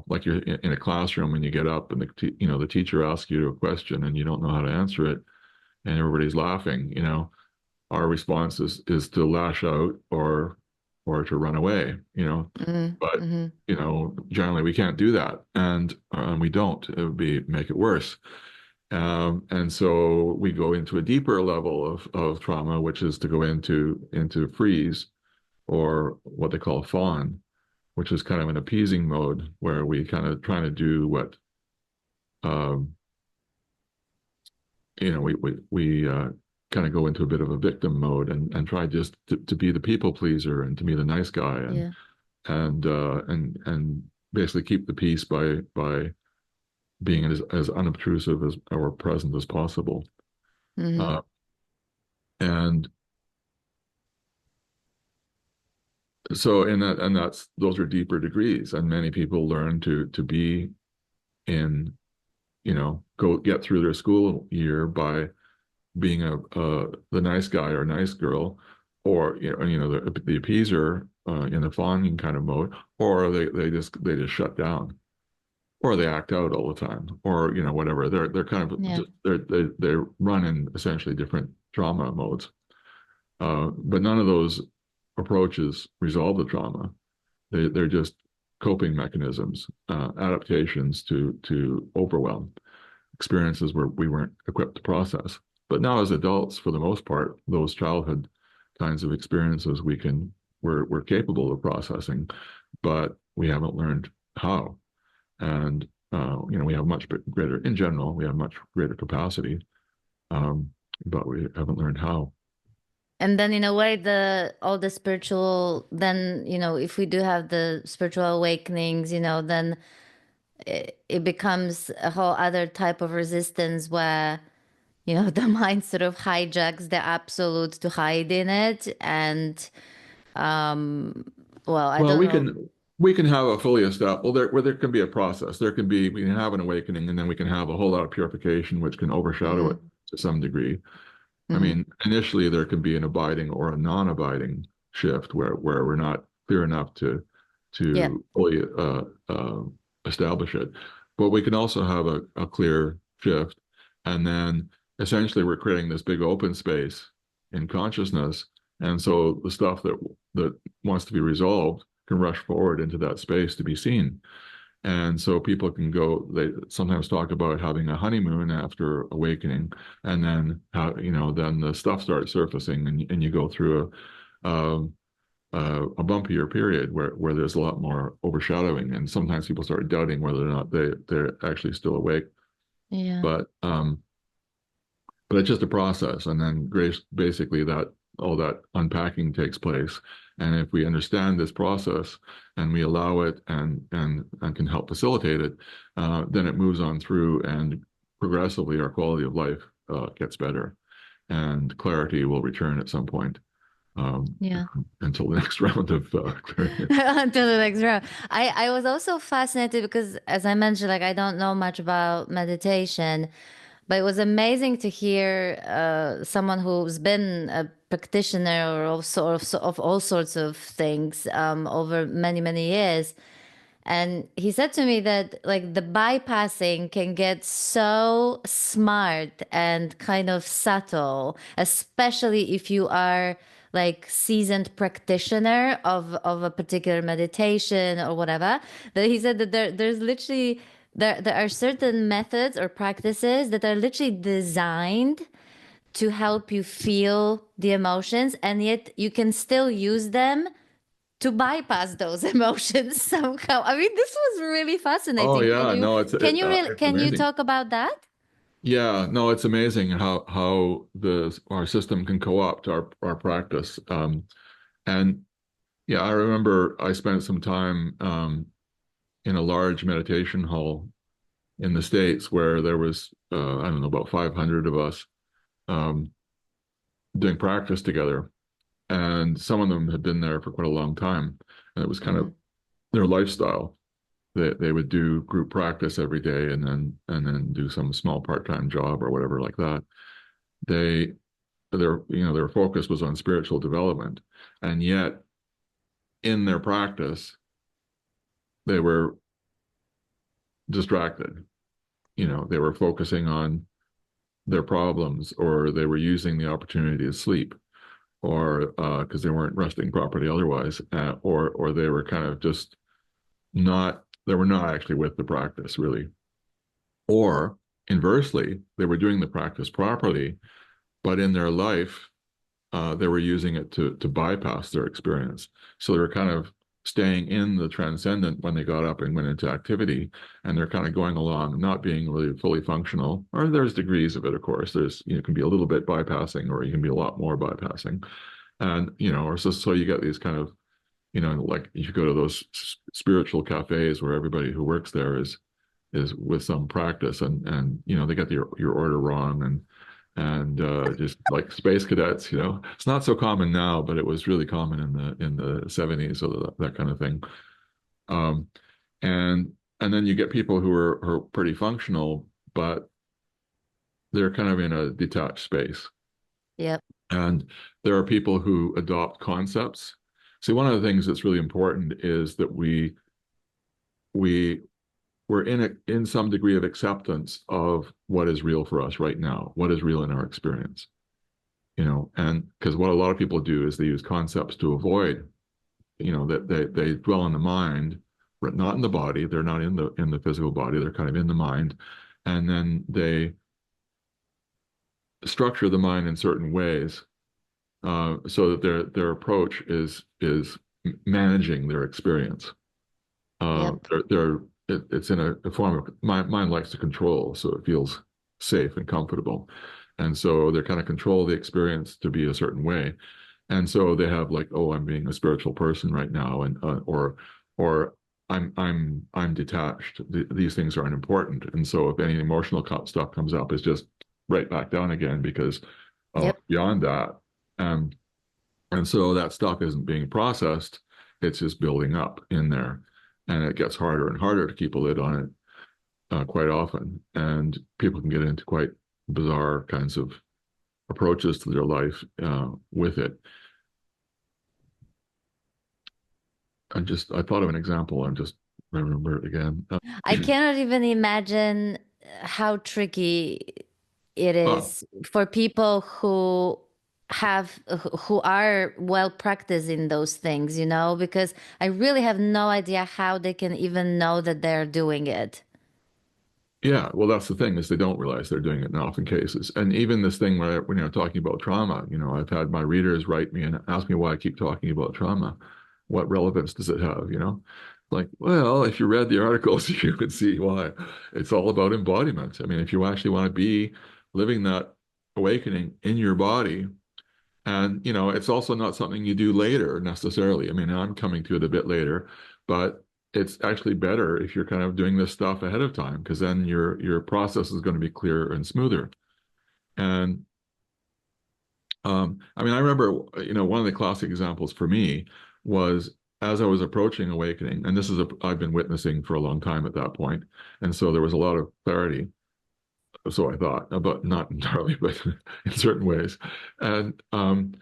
Like you're in a classroom and you get up and the teacher asks you a question and you don't know how to answer it, and everybody's laughing. Our response is to lash out or to run away. Mm-hmm. But Mm-hmm. generally we can't do that, and we don't. It would be make it worse. And so we go into a deeper level of trauma, which is to go into freeze, or what they call fawn, which is kind of an appeasing mode where we kind of trying to do what um, we kind of go into a bit of a victim mode and try just to be the people pleaser and to be the nice guy Yeah. and basically keep the peace by being as unobtrusive as or present as possible. Hmm. Uh, and so in that and that's those are deeper degrees, and many people learn to be in, go get through their school year by being the nice guy or nice girl, or the appeaser in the fawning kind of mode, or they just shut down, or they act out all the time, or whatever. They're kind of Yeah. just they run in essentially different trauma modes. But none of those approaches resolve the trauma. They're just coping mechanisms, adaptations to overwhelm experiences where we weren't equipped to process. But now, as adults, for the most part, those childhood kinds of experiences we're capable of processing, but we haven't learned how. And we have much greater, in general, we have much greater capacity, but we haven't learned how. And then in a way, the all the spiritual, then, if we do have the spiritual awakenings, then it becomes a whole other type of resistance where, the mind sort of hijacks the absolute to hide in it. And well, I Well, don't we know. can we can have a fully established, well, there can be a process. We can have an awakening, and then we can have a whole lot of purification, which can overshadow it Hmm. to some degree. I Hmm. mean, initially there can be an abiding or a non-abiding shift where we're not clear enough Yeah. to fully establish it. But we can also have a clear shift, and then essentially we're creating this big open space in consciousness, and so the stuff that wants to be resolved can rush forward into that space to be seen. And so people can go, they sometimes talk about having a honeymoon after awakening, and then then the stuff starts surfacing, and you go through um, a bumpier period where there's a lot more overshadowing, and sometimes people start doubting whether or not they're actually still awake. Yeah. But it's just a process, and then basically that all that unpacking takes place. And if we understand this process and we allow it and can help facilitate it, then it moves on through, and progressively our quality of life gets better, and clarity will return at some point, um, Yeah. until the next round of clarity. Until the next round. I was also fascinated because, as I mentioned, like I don't know much about meditation, but it was amazing to hear someone who's been a practitioner of all sorts of things over many, many years. And he said to me that like the bypassing can get so smart and kind of subtle, especially if you are like seasoned practitioner of a particular meditation or whatever. That he said that there's literally there are certain methods or practices that are literally designed to help you feel the emotions, and yet you can still use them to bypass those emotions somehow. I mean, this was really Oh fascinating. yeah, no, it's Can you amazing. talk about that? Yeah, no, it's amazing how the our system can co-opt our practice. And yeah, I remember I spent some time in a large meditation hall in the States where there was I don't know, about 500 of us um, doing practice together, and some of them had been there for quite a long time, and it was kind Hmm. of their lifestyle. They would do group practice every day, and then do some small part-time job or whatever like that. They their focus was on spiritual development, and yet in their practice they were distracted. They were focusing on their problems, or they were using the opportunity to sleep, or because they weren't resting properly otherwise, or they were kind of just not they were not actually with the practice really. Or inversely, they were doing the practice properly, but in their life, they were using it to bypass their experience. So they were kind of staying in the transcendent when they got up and went into activity, and they're kind of going along, not being really fully functional. Or there's degrees of it, of course. There's, you know, it can be a little bit bypassing, or you can be a lot more bypassing. And, you know, or so you get these kind of, you know, like you go to those spiritual cafes where everybody who works there is with some practice, and you know, they get your order wrong, and just like space cadets, you know, it's not so common now, but it was really common in the 70s, or that kind of thing. Um, and and then you get people who are pretty functional, but they're kind of in a detached space. Yep. And there are people who adopt concepts. See, one of the things that's really important is that we we're in some degree of acceptance of what is real for us right now, what is real in our experience, you know, and because what a lot of people do is they use concepts to avoid, you know, that they dwell in the mind, but not in the body. They're not in the physical body. They're kind of in the mind, and then they structure the mind in certain ways, so that their approach is managing their experience. Yep. It's in a form of mind likes to control, so it feels safe and comfortable, and so they're kind of control the experience to be a certain way, and so they have like, oh, I'm being a spiritual person right now, and or I'm detached. These things are unimportant, and so if any emotional stuff comes up, it's just right back down again because Yep. beyond that, um, and so that stuff isn't being processed. It's just building up in there. And it gets harder and harder to keep a lid on it, quite often. And people can get into quite bizarre kinds of approaches to their life, with it. I thought of an example. I remember it again. I cannot even imagine how tricky it Uh, is for people who are well practiced in those things, you know, because I really have no idea how they can even know that they're doing it. yeah, well, that's the thing is they don't realize they're doing it in often cases. And even this thing where when you're talking about trauma, you know, I've had my readers write me and ask me why I keep talking about trauma. What relevance does it have, you know? Like, well, if you read the articles, you can see why. It's all about embodiment. I mean, if you actually want to be living that awakening in your body, and, you know, it's also not something you do later necessarily. I mean, I'm coming to it a bit later, but it's actually better if you're kind of doing this stuff ahead of time, because then your process is going to be clearer and smoother. And I mean, I remember, you know, one of the classic examples for me was as I was approaching awakening, and this is I've been witnessing for a long time at that point, and so there was a lot of clarity. So I thought, but not entirely, but in certain ways. And and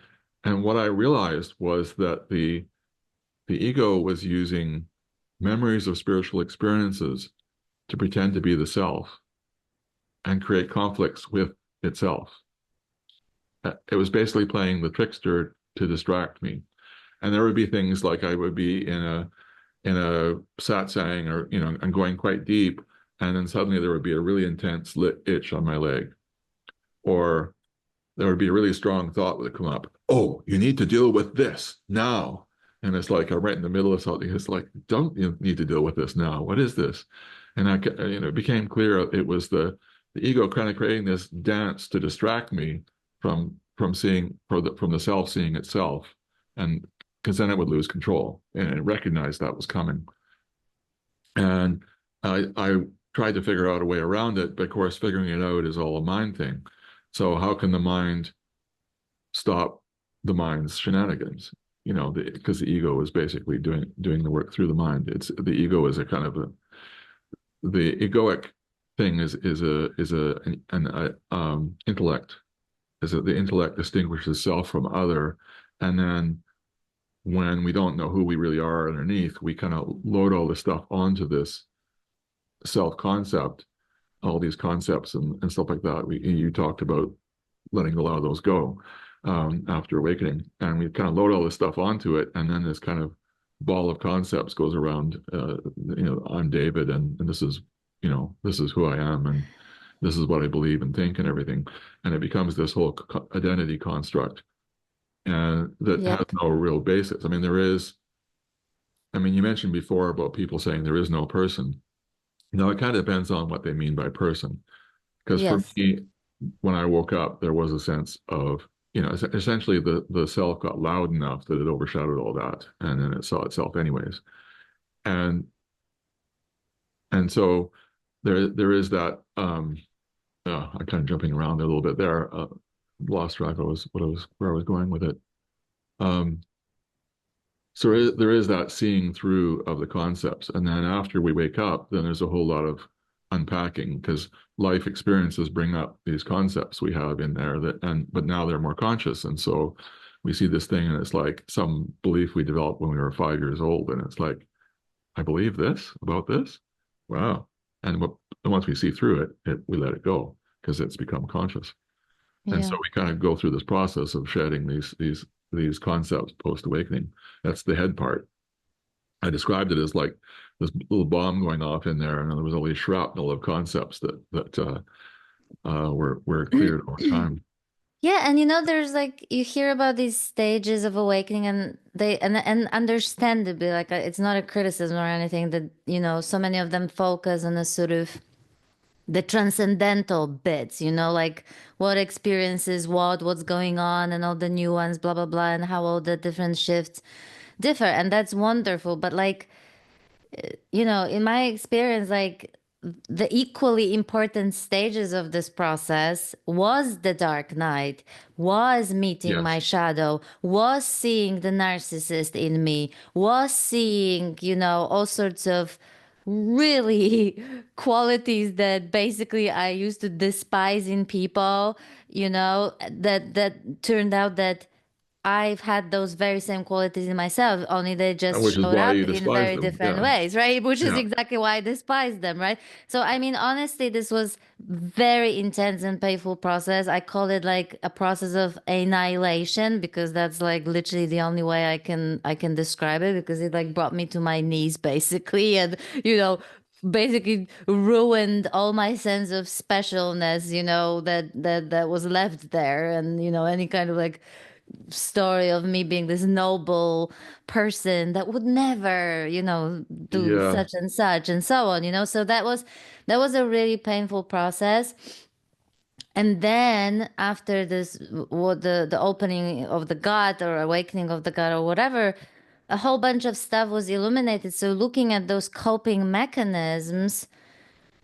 what I realized was that the ego was using memories of spiritual experiences to pretend to be the self and create conflicts with itself. It was basically playing the trickster to distract me. And there would be things like I would be in a satsang, or, you know, I'm going quite deep, and then suddenly there would be a really intense lit itch on my leg, or there would be a really strong thought would come up. Oh, you need to deal with this now. And it's like I'm right in the middle of something. It's like, don't you need to deal with this now? What is this? And you know, it became clear it was the ego kind of creating this dance to distract me from seeing from the self seeing itself, and because then it would lose control, and it recognized that was coming. And I tried to figure out a way around it, but of course, figuring it out is all a mind thing. So how can the mind stop the mind's shenanigans? You know, because the ego is basically doing the work through the mind. It's the ego is a kind of the egoic thing is an intellect. The intellect distinguishes self from other, and then when we don't know who we really are underneath, we kind of load all this stuff onto this self concept, all these concepts and stuff like that. You talked about letting a lot of those go, after awakening, and we kind of load all this stuff onto it, and then this kind of ball of concepts goes around. You know, I'm David, and this is, you know, this is who I am, this is what I believe and think and everything. And it becomes this whole identity construct and that has Yep. no real basis. I mean, there is, I mean, you mentioned before about people saying there is no person. Now, it kind of depends on what they mean by person. Because for Yes. me, when I woke up, there was a sense of, essentially the self got loud enough that it overshadowed all that, and then it saw itself anyways. And so there is that. I'm kind of jumping around a little bit there. Lost track of where I was going with it. Um, So there is that seeing through of the concepts. And then after we wake up, then there's a whole lot of unpacking because life experiences bring up these concepts we have in there but now they're more conscious. And so we see this thing and it's like some belief we developed when we were 5 years old. And it's like, I believe this about this. Wow. And once we see through we let it go because it's become conscious. And so Yeah. we kind of go through this process of shedding these concepts post awakening. That's the head part. I described it as like this little bomb going off in there, and there was all these shrapnel of concepts that were cleared over time. Yeah, and there's like you hear about these stages of awakening, and and understandably, like it's not a criticism or anything that so many of them focus on a sort of the transcendental bits, like what experiences what's going on, and all the new ones, blah blah blah, and how all the different shifts differ, and that's wonderful. But like in my experience, like the equally important stages of this process was the dark night, was meeting my Yes. shadow, was seeing the narcissist in me, was seeing, all sorts of really qualities that basically I used to despise in people, that turned out that I've had those very same qualities in myself, only they just Which is showed why up you in despise very them. different Yeah. ways, right? Which is Yeah. exactly why I despise them, right? So, I mean, honestly, this was very intense and painful process. I call it like a process of annihilation because that's like literally the only way I can describe it because it like brought me to my knees basically, and basically ruined all my sense of specialness, that was left there, and any kind of like story of me being this noble person that would never, do Yeah. such and so on, So that was a really painful process. And then after this, what the opening of the gut or awakening of the gut or whatever, a whole bunch of stuff was illuminated. So looking at those coping mechanisms,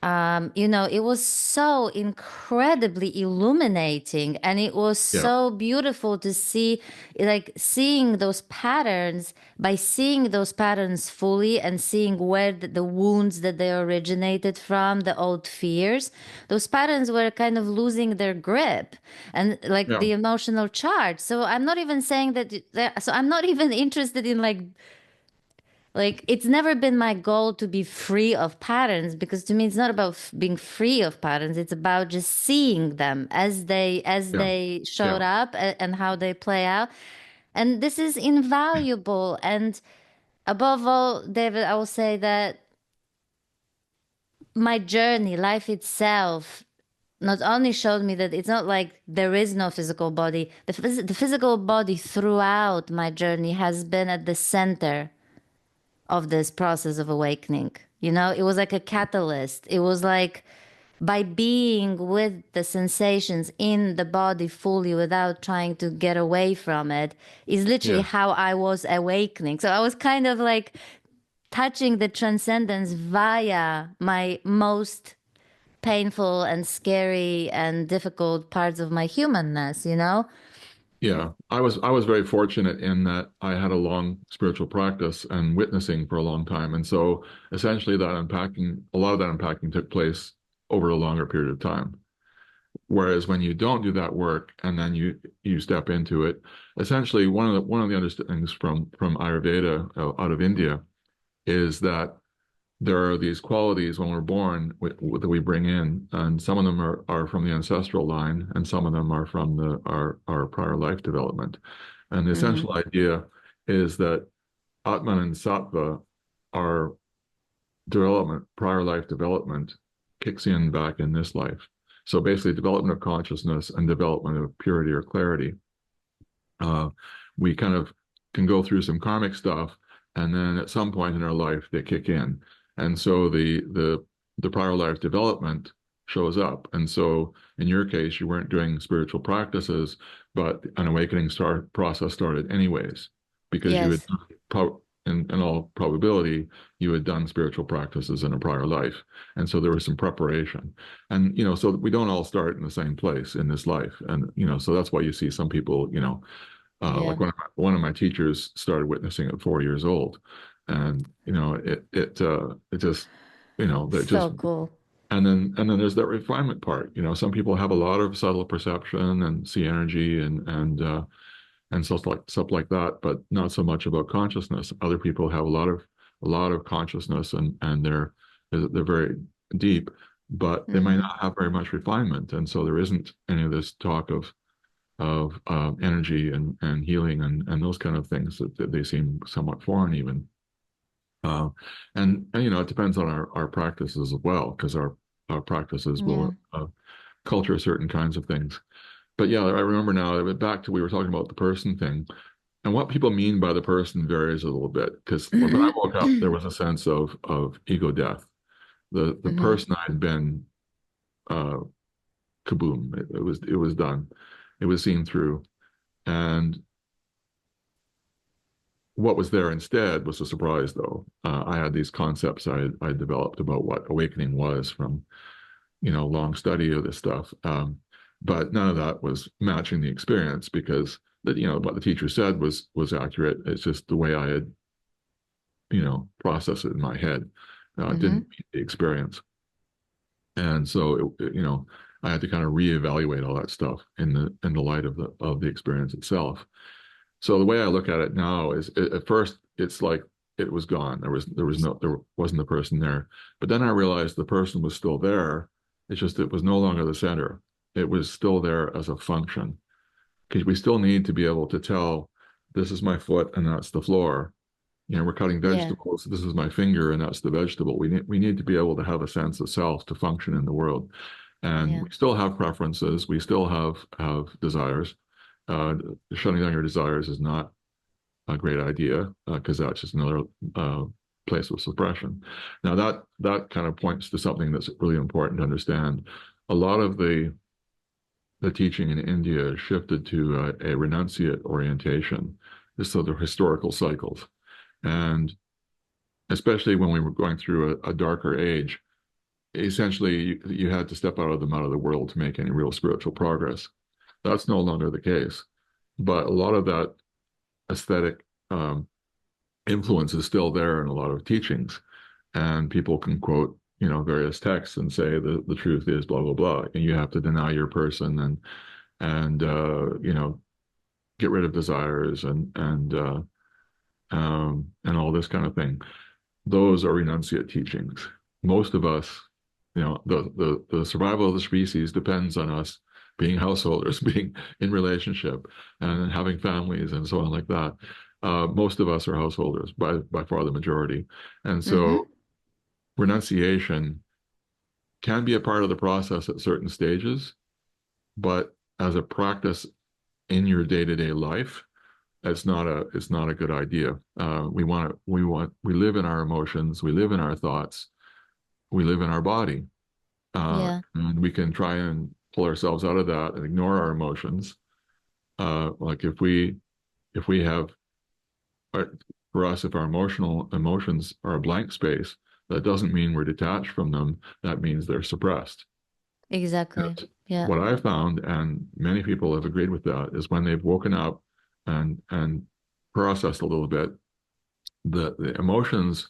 it was so incredibly illuminating, and it was Yeah. so beautiful to see, like seeing those patterns, by seeing those patterns fully and seeing where the wounds that they originated from, the old fears, those patterns were kind of losing their grip and like Yeah. the emotional charge. So I'm not even saying so I'm not even interested in like it's never been my goal to be free of patterns because to me it's not about being free of patterns. It's about just seeing them as they Yeah. showed Yeah. up and how they play out. And this is invaluable. And above all, David, I will say that my journey, life itself, not only showed me that it's not like there is no physical body. The physical body throughout my journey has been at the center of this process of awakening. It was like a catalyst. It was like by being with the sensations in the body fully without trying to get away from it is literally Yes. how I was awakening. So I was kind of like touching the transcendence via my most painful and scary and difficult parts of my humanness. Yeah. I was very fortunate in that I had a long spiritual practice and witnessing for a long time. And so essentially a lot of that unpacking took place over a longer period of time. Whereas when you don't do that work and then you step into it, essentially one of the understandings from Ayurveda out of India is that there are these qualities when we're born that we bring in, and some of them are from the ancestral line, and some of them are from our prior life development. And the Hmm. essential idea is that Atman and Sattva, our prior life development, kicks in back in this life. So basically, development of consciousness and development of purity or clarity. Uh, we kind of can go through some karmic stuff, and then at some point in our life, they kick in, and so the prior life development shows up. And so, in your case, you weren't doing spiritual practices, but an awakening process started anyways, because you had, Yes. in all probability, you had done spiritual practices in a prior life, and so there was some preparation. And so we don't all start in the same place in this life, and so that's why you see some people, Yeah. like one of my teachers started witnessing at 4 years old, and it just that just So cool. and then there's that refinement part. Some people have a lot of subtle perception and see energy and stuff like that, but not so much about consciousness. Other people have a lot of consciousness, and they're very deep, but they might Mm-hmm. not have very much refinement, and so there isn't any of this talk of energy and healing and those kind of things that they seem somewhat foreign even. Uh, and it depends on our practices as well, because our practices Yeah. will culture certain kinds of things. But yeah, I remember now, back to we were talking about the person thing. And what people mean by the person varies a little bit, because when I woke up, there was a sense of ego death. The Mm-hmm. person I had been, uh, kaboom! It was done. It was seen through. And what was there instead was a surprise, though. I had these concepts I developed about what awakening was from long study of this stuff, but none of that was matching the experience, because what the teacher said was accurate. It's just the way I had processed it in my head Mm-hmm. didn't meet the experience, and so I had to kind of reevaluate all that stuff in the light of the experience itself. So the way I look at it now is, at first it's like it was gone. There wasn't the person there. But then I realized the person was still there. It's just it was no longer the center. It was still there as a function, because we still need to be able to tell, this is my foot and that's the floor. We're cutting Yeah. vegetables. This is my finger and that's the vegetable. We need to be able to have a sense of self to function in the world. And Yeah. we still have preferences. We still have desires. Uh, Shutting down your desires is not a great idea, because that's just another uh, place of suppression. Now that kind of points to something that's really important to understand. A lot of the teaching in India shifted to a renunciate orientation. So the historical cycles, and especially when we were going through a darker age, essentially you had to step out of the world to make any real spiritual progress. That's no longer the case, but a lot of that aesthetic um, influence is still there in a lot of teachings, and people can quote various texts and say the truth is blah blah blah, and you have to deny your person and get rid of desires and all this kind of thing. Those are renunciate teachings. Most of us, the survival of the species depends on us being householders, being in relationship, and having families, and so on like that. Most of us are householders by far the majority, and Mm-hmm. so renunciation can be a part of the process at certain stages, but as a practice in your day-to-day life, it's not a good idea. We live in our emotions, we live in our thoughts, we live in our body, Yeah. and we can try and pull ourselves out of that and ignore our emotions. Like if we have uh, for us, if our emotional emotions are a blank space, that doesn't mean we're detached from them. That means they're suppressed. Exactly. And Yeah. what I've found, and many people have agreed with that, is when they've woken up and processed a little bit, the emotions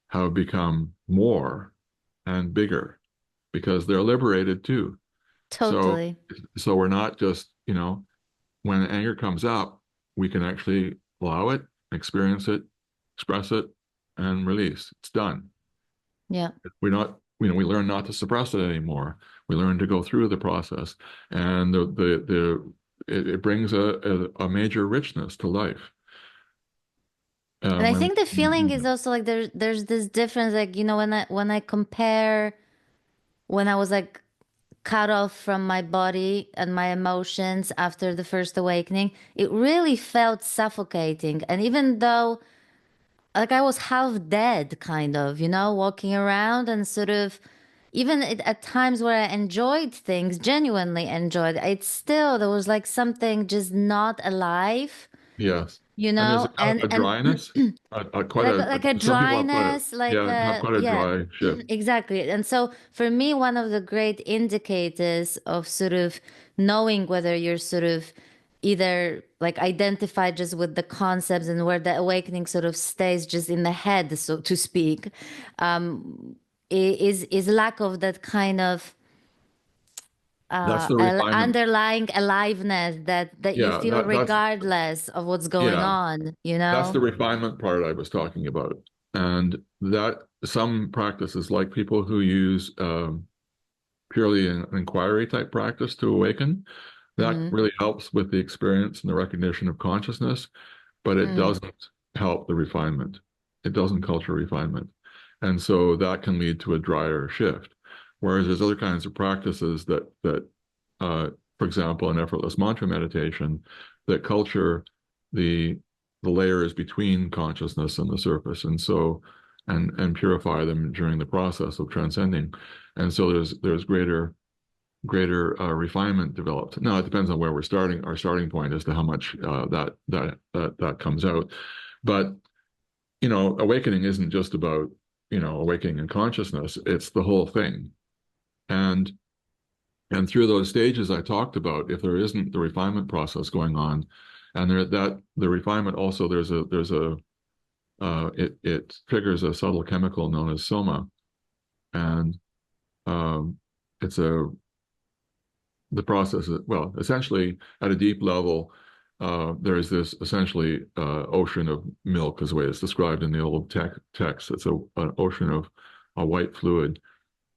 have become more and bigger, because they're liberated too. So Totally. so we're not just, when anger comes up, we can actually allow it, experience it, express it, and release. It's done. Yeah. We're not, we learn not to suppress it anymore. We learn to go through the process, and it brings a major richness to life. And I When think the feeling is also like there's this difference, like when I compare when I was like cut off from my body and my emotions after the first awakening, it really felt suffocating. And even though like I was half dead, kind of, walking around and sort of, even at times where I enjoyed things, genuinely enjoyed, it's still, there was like something just not alive, Yes. And there's a kind of a and dryness, like a some people have quite a, dryness, like yeah, have a, quite a yeah, dry shift. exactly. And so for me, one of the great indicators of sort of knowing whether you're sort of either like identified just with the concepts and where the awakening sort of stays just in the head, so to speak, is lack of that kind of That's the refinement. underlying aliveness that you Yeah, feel that's regardless of what's going yeah, on, that's the refinement part I was talking about. And that some practices, like people who use purely an inquiry type practice to awaken, that Mm-hmm. really helps with the experience and the recognition of consciousness, but it Mm. doesn't help the refinement. It doesn't culture refinement. And so that can lead to a drier shift. Whereas there's other kinds of practices that uh, for example, an effortless mantra meditation, that culture the the layers between consciousness and the surface, and so and purify them during the process of transcending. And so there's greater refinement developed. Now it depends on where we're starting, our starting point as to how much that comes out. But awakening isn't just about awakening in consciousness. It's the whole thing. And and through those stages I talked about, if there isn't the refinement process going on, and the refinement also there's a it triggers a subtle chemical known as soma, and um, it's a the process is, well, essentially at a deep level, there is this essentially ocean of milk, is the way it's described in the old text. It's an ocean of a white fluid,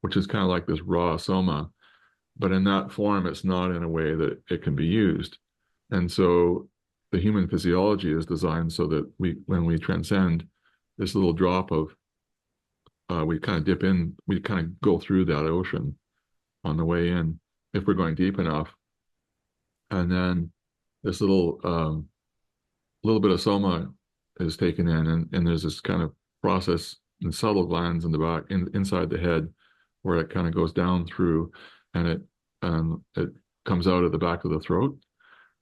which is kind of like this raw soma, but in that form, it's not in a way that it can be used. And so the human physiology is designed so that when we transcend this little drop of, we kind of dip in, we kind of go through that ocean on the way in, if we're going deep enough. And then this little bit of soma is taken in, and there's this kind of process in subtle glands in the back, inside the head, where it kind of goes down through, and it comes out of the back of the throat.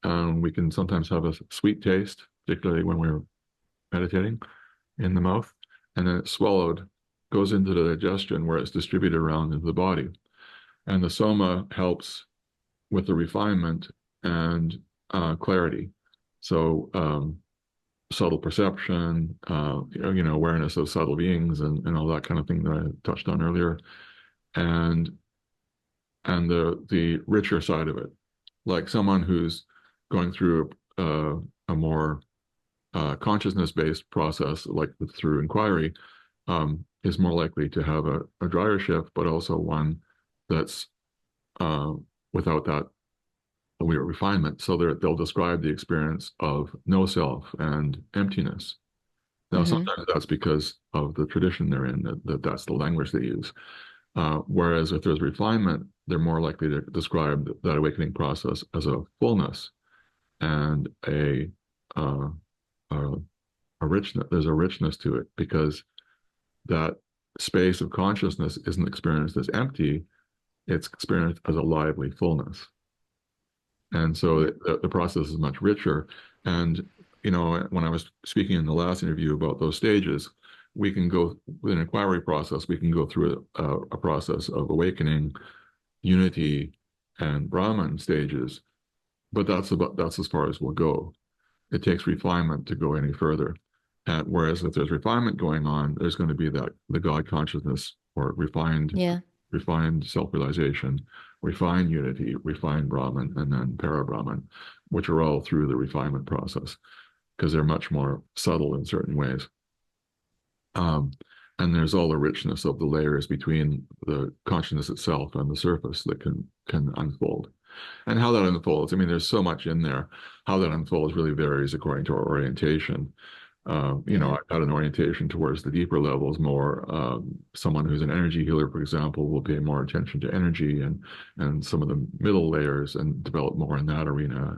We can sometimes have a sweet taste, particularly when we're meditating, in the mouth, and then it's swallowed, goes into the digestion where it's distributed around into the body. And the soma helps with the refinement and clarity. So subtle perception, awareness of subtle beings, and all that kind of thing that I touched on earlier, and the richer side of it, like someone who's going through a more consciousness-based process, like through inquiry, is more likely to have a drier shift, but also one that's uh, without that refinement. So they'll describe the experience of no self and emptiness. Now, Mm-hmm. sometimes that's because of the tradition they're in, that's the language they use. Whereas if there's refinement, they're more likely to describe that awakening process as a fullness and uh, a, a richness. There's a richness to it because that space of consciousness isn't experienced as empty, it's experienced as a lively fullness. And so Yeah. the process is much richer. And, when I was speaking in the last interview about those stages, we can go with an inquiry process, we can go through a process of awakening, unity, and Brahman stages, but that's as far as we'll go. It takes refinement to go any further. And whereas if there's refinement going on, there's going to be the God consciousness or Yeah. refined self-realization, refined unity, refined Brahman, and then para-Brahman, which are all through the refinement process because they're much more subtle in certain ways. Um, and there's all the richness of the layers between the consciousness itself and the surface that can unfold. And how that unfolds, I mean, there's so much in there. How that unfolds really varies according to our orientation. Mm-hmm. I've got an orientation towards the deeper levels more. Someone who's an energy healer, for example, will pay more attention to energy and some of the middle layers and develop more in that arena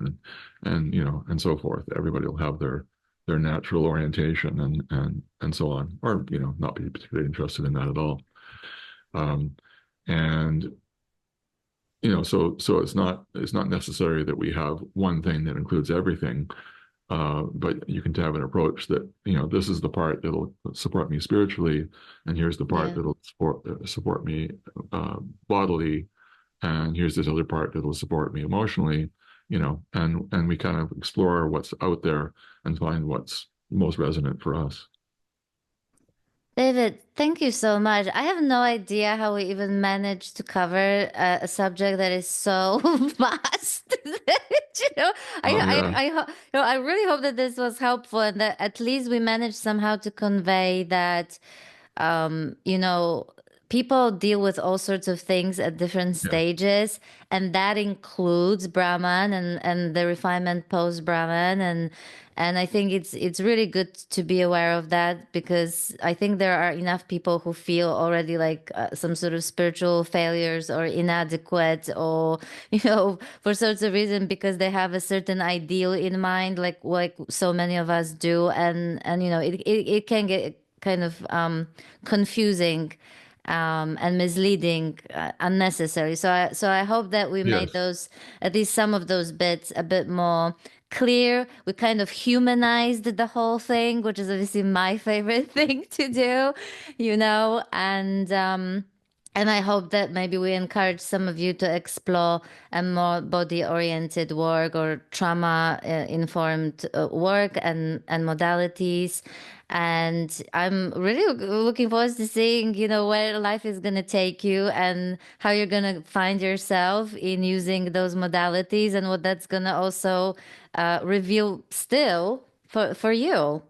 and so forth. Everybody will have their natural orientation and so on, or not be particularly interested in that at all. Um, and so it's not necessary that we have one thing that includes everything. But you can have an approach that, this is the part that'll support me spiritually, and here's the part Yeah. that'll support me bodily, and here's this other part that'll support me emotionally, and we kind of explore what's out there and find what's most resonant for us. David, thank you so much. I have no idea how we even managed to cover a subject that is so vast. You know, Oh yeah, I really hope that this was helpful and that at least we managed somehow to convey that you know, people deal with all sorts of things at different yeah, stages, and that includes Brahman and the refinement post Brahman, and I think it's really good to be aware of that because I think there are enough people who feel already like some sort of spiritual failures or inadequate or for sorts of reason because they have a certain ideal in mind like so many of us do and it can get kind of confusing and misleading, unnecessary. So I hope that we made yes, those at least some of those bits a bit more clear. We kind of humanized the whole thing, which is obviously my favorite thing to do, and I hope that maybe we encourage some of you to explore a more body-oriented work or trauma-informed work and modalities. And I'm really looking forward to seeing, where life is going to take you and how you're going to find yourself in using those modalities and what that's going to also reveal still for you.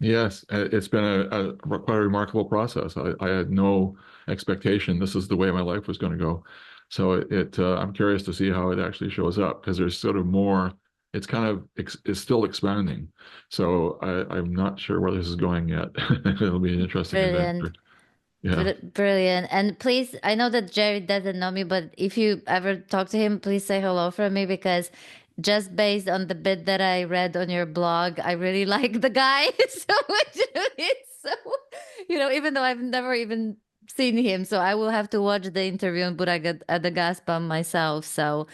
yes. It's been quite a remarkable process. I had no expectation this is the way my life was going to go. So I'm curious to see how it actually shows up because there's sort of more. It's kind of it's still expanding. So I'm not sure where this is going yet. It'll be an interesting Brilliant. adventure. Yeah. Brilliant. And please, I know that Jerry doesn't know me, but if you ever talk to him, please say hello from me because just based on the bit that I read on your blog, I really like the guy so much. It's so, even though I've never even seen him, so I will have to watch the interview and put at the Gaspam myself. So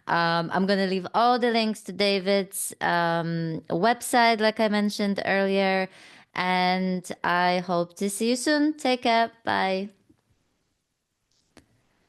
I'm going to leave all the links to David's website, like I mentioned earlier. And I hope to see you soon. Take care. Bye.